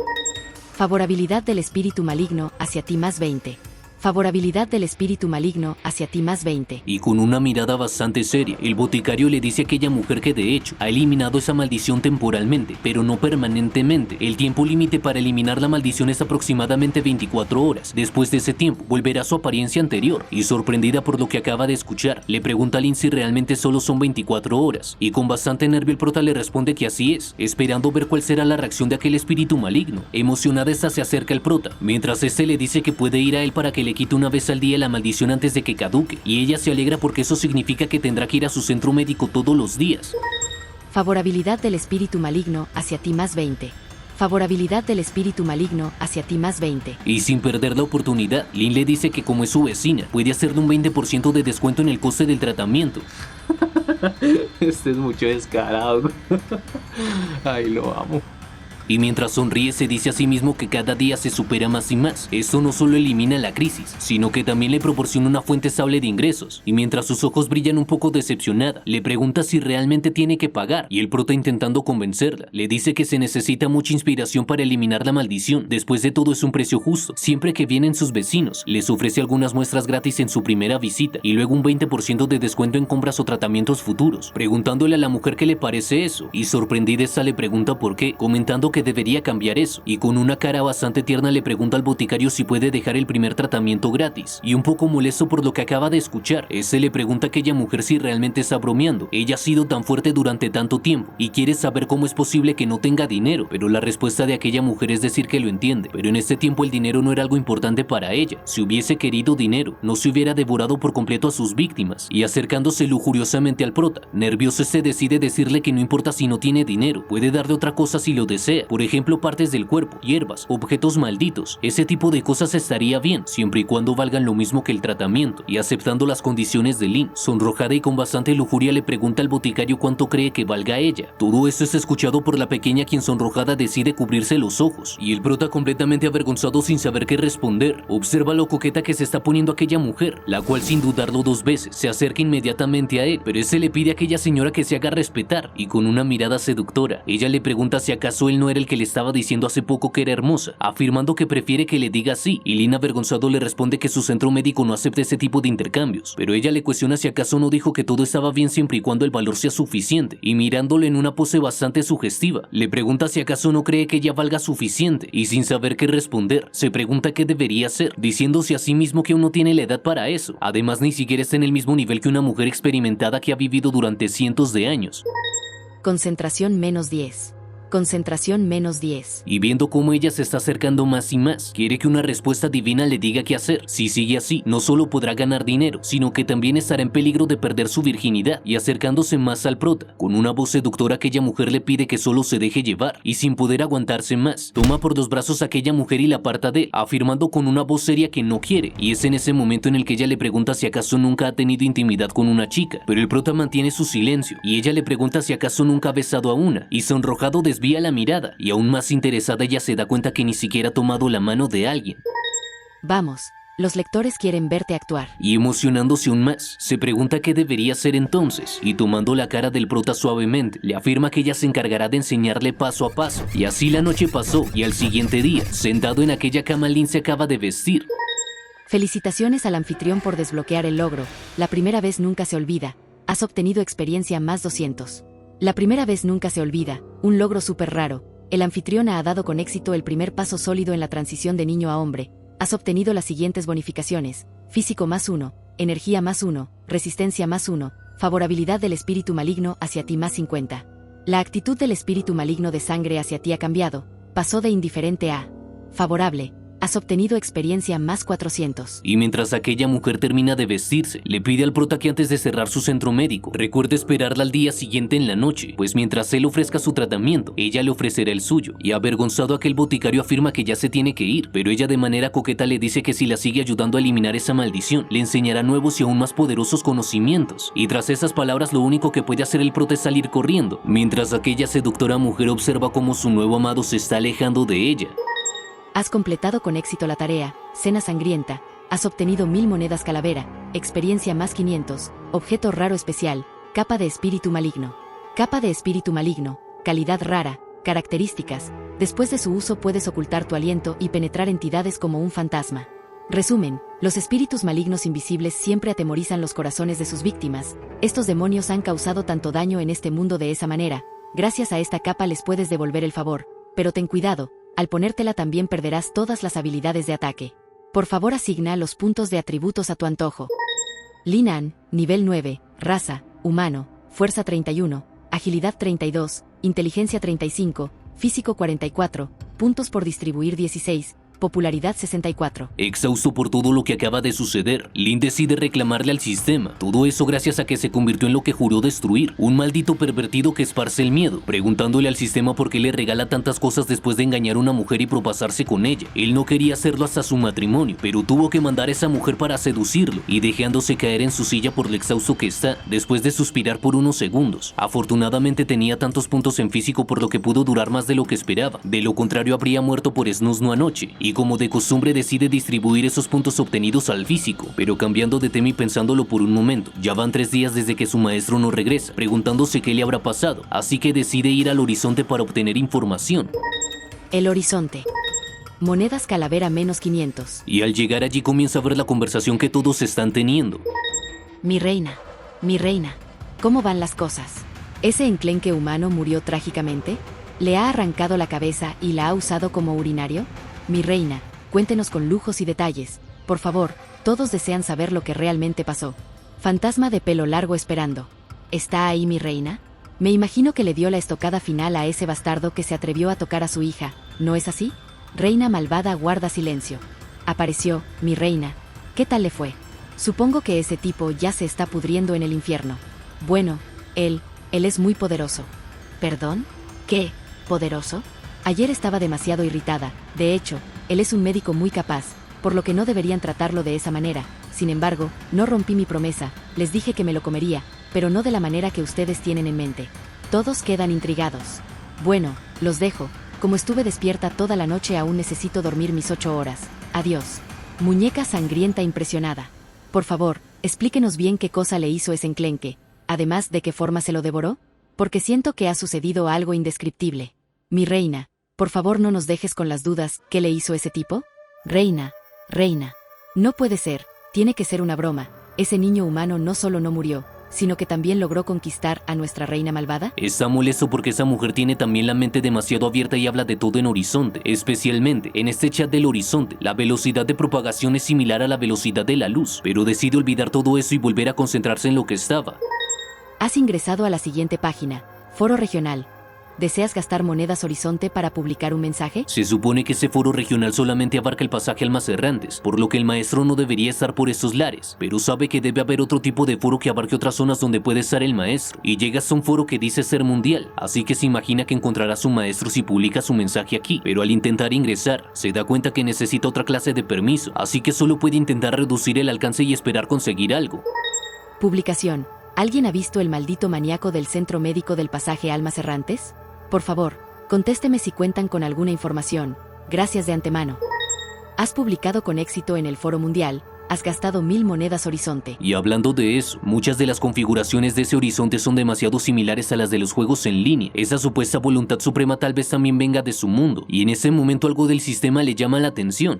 Favorabilidad del espíritu maligno hacia ti más 20. Favorabilidad del espíritu maligno hacia ti más 20. Y con una mirada bastante seria, el boticario le dice a aquella mujer que de hecho ha eliminado esa maldición temporalmente, pero no permanentemente. El tiempo límite para eliminar la maldición es aproximadamente 24 horas. Después de ese tiempo, volverá a su apariencia anterior. Y sorprendida por lo que acaba de escuchar, le pregunta a Lynn si realmente solo son 24 horas. Y con bastante nervio el prota le responde que así es, esperando ver cuál será la reacción de aquel espíritu maligno. Emocionada esta se acerca al prota, mientras este le dice que puede ir a él para que le quita una vez al día la maldición antes de que caduque, y ella se alegra porque eso significa que tendrá que ir a su centro médico todos los días. Favorabilidad del espíritu maligno hacia ti más 20. Favorabilidad del espíritu maligno hacia ti más 20. Y sin perder la oportunidad, Lynn le dice que como es su vecina, puede hacerle un 20% de descuento en el coste del tratamiento. Este es mucho descarado. Ay, lo amo. Y mientras sonríe se dice a sí mismo que cada día se supera más y más. Esto no solo elimina la crisis, sino que también le proporciona una fuente estable de ingresos. Y mientras sus ojos brillan un poco decepcionada, le pregunta si realmente tiene que pagar. Y el prota, intentando convencerla, le dice que se necesita mucha inspiración para eliminar la maldición. Después de todo es un precio justo. Siempre que vienen sus vecinos, les ofrece algunas muestras gratis en su primera visita y luego un 20% de descuento en compras o tratamientos futuros. Preguntándole a la mujer qué le parece eso, y sorprendida esta le pregunta por qué, comentando que debería cambiar eso, y con una cara bastante tierna le pregunta al boticario si puede dejar el primer tratamiento gratis, y un poco molesto por lo que acaba de escuchar, este le pregunta a aquella mujer si realmente está bromeando. Ella ha sido tan fuerte durante tanto tiempo, y quiere saber cómo es posible que no tenga dinero, pero la respuesta de aquella mujer es decir que lo entiende, pero en este tiempo el dinero no era algo importante para ella. Si hubiese querido dinero, no se hubiera devorado por completo a sus víctimas. Y acercándose lujuriosamente al prota, nervioso este decide decirle que no importa si no tiene dinero, puede darle otra cosa si lo desea. Por ejemplo, partes del cuerpo, hierbas, objetos malditos. Ese tipo de cosas estaría bien, siempre y cuando valgan lo mismo que el tratamiento. Y aceptando las condiciones de Lynn, sonrojada y con bastante lujuria le pregunta al boticario cuánto cree que valga ella. Todo esto es escuchado por la pequeña, quien sonrojada decide cubrirse los ojos. Y el prota, completamente avergonzado sin saber qué responder, observa lo coqueta que se está poniendo aquella mujer, la cual sin dudarlo dos veces se acerca inmediatamente a él, pero ese le pide a aquella señora que se haga respetar, y con una mirada seductora, ella le pregunta si acaso él no era el que le estaba diciendo hace poco que era hermosa, afirmando que prefiere que le diga así, y Lynn avergonzado le responde que su centro médico no acepta ese tipo de intercambios, pero ella le cuestiona si acaso no dijo que todo estaba bien siempre y cuando el valor sea suficiente, y mirándole en una pose bastante sugestiva, le pregunta si acaso no cree que ella valga suficiente, y sin saber qué responder, se pregunta qué debería hacer, diciéndose a sí mismo que aún no tiene la edad para eso, además ni siquiera está en el mismo nivel que una mujer experimentada que ha vivido durante cientos de años. Concentración menos 10. Concentración menos 10. Y viendo cómo ella se está acercando más y más, quiere que una respuesta divina le diga qué hacer. Si sigue así, no solo podrá ganar dinero, sino que también estará en peligro de perder su virginidad. Y acercándose más al prota, con una voz seductora, aquella mujer le pide que solo se deje llevar, y sin poder aguantarse más, toma por los brazos a aquella mujer y la aparta de él, afirmando con una voz seria que no quiere. Y es en ese momento en el que ella le pregunta si acaso nunca ha tenido intimidad con una chica, pero el prota mantiene su silencio, y ella le pregunta si acaso nunca ha besado a una, y sonrojado desvía la mirada, y aún más interesada ella se da cuenta que ni siquiera ha tomado la mano de alguien. Vamos, los lectores quieren verte actuar. Y emocionándose aún más, se pregunta qué debería hacer entonces, y tomando la cara del prota suavemente, le afirma que ella se encargará de enseñarle paso a paso. Y así la noche pasó, y al siguiente día, sentado en aquella cama, Lynn se acaba de vestir. Felicitaciones al anfitrión por desbloquear el logro. La primera vez nunca se olvida. Has obtenido experiencia más 200. La primera vez nunca se olvida, un logro súper raro. El anfitrión ha dado con éxito el primer paso sólido en la transición de niño a hombre. Has obtenido las siguientes bonificaciones: físico más 1, energía más 1, resistencia más 1, favorabilidad del espíritu maligno hacia ti más 50. La actitud del espíritu maligno de sangre hacia ti ha cambiado, pasó de indiferente a favorable. Has obtenido experiencia más 400. Y mientras aquella mujer termina de vestirse, le pide al prota que antes de cerrar su centro médico, recuerde esperarla al día siguiente en la noche, pues mientras él ofrezca su tratamiento, ella le ofrecerá el suyo. Y avergonzado, aquel boticario afirma que ya se tiene que ir, pero ella de manera coqueta le dice que si la sigue ayudando a eliminar esa maldición, le enseñará nuevos y aún más poderosos conocimientos. Y tras esas palabras, lo único que puede hacer el prota es salir corriendo, mientras aquella seductora mujer observa cómo su nuevo amado se está alejando de ella. Has completado con éxito la tarea, cena sangrienta. Has obtenido 1000 monedas calavera, experiencia más 500, objeto raro especial, capa de espíritu maligno. Capa de espíritu maligno, calidad rara, características. Después de su uso puedes ocultar tu aliento y penetrar entidades como un fantasma. Resumen, los espíritus malignos invisibles siempre atemorizan los corazones de sus víctimas. Estos demonios han causado tanto daño en este mundo de esa manera. Gracias a esta capa les puedes devolver el favor. Pero ten cuidado, al ponértela también perderás todas las habilidades de ataque. Por favor asigna los puntos de atributos a tu antojo. Linan, nivel 9, raza, humano, fuerza 31, agilidad 32, inteligencia 35, físico 44, puntos por distribuir 16, popularidad 64. Exhausto por todo lo que acaba de suceder, Lin decide reclamarle al sistema. Todo eso gracias a que se convirtió en lo que juró destruir, un maldito pervertido que esparce el miedo, preguntándole al sistema por qué le regala tantas cosas después de engañar a una mujer y propasarse con ella. Él no quería hacerlo hasta su matrimonio, pero tuvo que mandar a esa mujer para seducirlo, y dejándose caer en su silla por lo exhausto que está, después de suspirar por unos segundos. Afortunadamente tenía tantos puntos en físico por lo que pudo durar más de lo que esperaba, de lo contrario habría muerto por snusno anoche. Y como de costumbre decide distribuir esos puntos obtenidos al físico, pero cambiando de tema y pensándolo por un momento, ya van 3 días desde que su maestro no regresa, preguntándose qué le habrá pasado, así que decide ir al horizonte para obtener información. El horizonte. Monedas calavera menos 500. Y al llegar allí comienza a ver la conversación que todos están teniendo. Mi reina, ¿cómo van las cosas? ¿Ese enclenque humano murió trágicamente? ¿Le ha arrancado la cabeza y la ha usado como urinario? Mi reina, cuéntenos con lujos y detalles. Por favor, todos desean saber lo que realmente pasó. Fantasma de pelo largo esperando. ¿Está ahí mi reina? Me imagino que le dio la estocada final a ese bastardo que se atrevió a tocar a su hija, ¿no es así? Reina malvada guarda silencio. Apareció, mi reina. ¿Qué tal le fue? Supongo que ese tipo ya se está pudriendo en el infierno. Bueno, él es muy poderoso. ¿Perdón? ¿Qué? ¿Poderoso? Ayer estaba demasiado irritada. De hecho, él es un médico muy capaz, por lo que no deberían tratarlo de esa manera. Sin embargo, no rompí mi promesa, les dije que me lo comería, pero no de la manera que ustedes tienen en mente. Todos quedan intrigados. Bueno, los dejo. Como estuve despierta toda la noche aún necesito dormir mis 8 horas. Adiós. Muñeca sangrienta impresionada. Por favor, explíquenos bien qué cosa le hizo ese enclenque, además de qué forma se lo devoró, porque siento que ha sucedido algo indescriptible. Mi reina, por favor no nos dejes con las dudas, ¿qué le hizo ese tipo? Reina. No puede ser, tiene que ser una broma. Ese niño humano no solo no murió, sino que también logró conquistar a nuestra reina malvada. Está molesto porque esa mujer tiene también la mente demasiado abierta y habla de todo en horizonte. Especialmente, en este chat del horizonte, la velocidad de propagación es similar a la velocidad de la luz, pero decide olvidar todo eso y volver a concentrarse en lo que estaba. Has ingresado a la siguiente página, Foro Regional. ¿Deseas gastar monedas horizonte para publicar un mensaje? Se supone que ese foro regional solamente abarca el pasaje Almacerrantes, por lo que el maestro no debería estar por esos lares, pero sabe que debe haber otro tipo de foro que abarque otras zonas donde puede estar el maestro, y llegas a un foro que dice ser mundial, así que se imagina que encontrará a su maestro si publica su mensaje aquí, pero al intentar ingresar, se da cuenta que necesita otra clase de permiso, así que solo puede intentar reducir el alcance y esperar conseguir algo. Publicación. ¿Alguien ha visto el maldito maníaco del centro médico del pasaje Almacerrantes? Por favor, contésteme si cuentan con alguna información. Gracias de antemano. Has publicado con éxito en el foro mundial, has gastado 1000 monedas horizonte. Y hablando de eso, muchas de las configuraciones de ese horizonte son demasiado similares a las de los juegos en línea. Esa supuesta voluntad suprema tal vez también venga de su mundo, y en ese momento algo del sistema le llama la atención.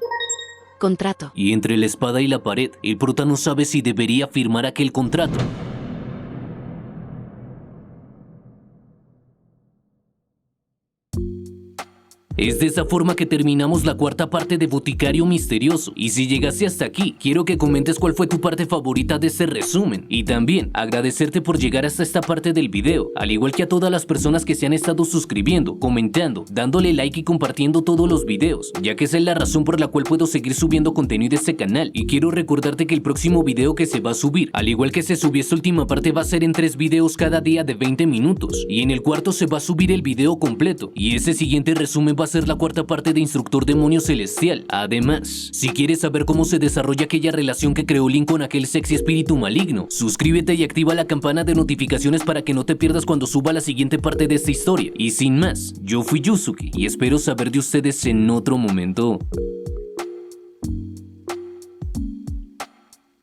Contrato. Y entre la espada y la pared, el prota no sabe si debería firmar aquel contrato. Es de esa forma que terminamos la cuarta parte de Boticario Misterioso, y si llegaste hasta aquí, quiero que comentes cuál fue tu parte favorita de este resumen, y también agradecerte por llegar hasta esta parte del video, al igual que a todas las personas que se han estado suscribiendo, comentando, dándole like y compartiendo todos los videos, ya que esa es la razón por la cual puedo seguir subiendo contenido de este canal, y quiero recordarte que el próximo video que se va a subir, al igual que se subió esta última parte, va a ser en 3 videos cada día de 20 minutos, y en el cuarto se va a subir el video completo, y ese siguiente resumen va a ser la cuarta parte de Instructor Demonio Celestial. Además, si quieres saber cómo se desarrolla aquella relación que creó Lin con aquel sexy espíritu maligno, suscríbete y activa la campana de notificaciones para que no te pierdas cuando suba la siguiente parte de esta historia. Y sin más, yo fui Yusuke y espero saber de ustedes en otro momento.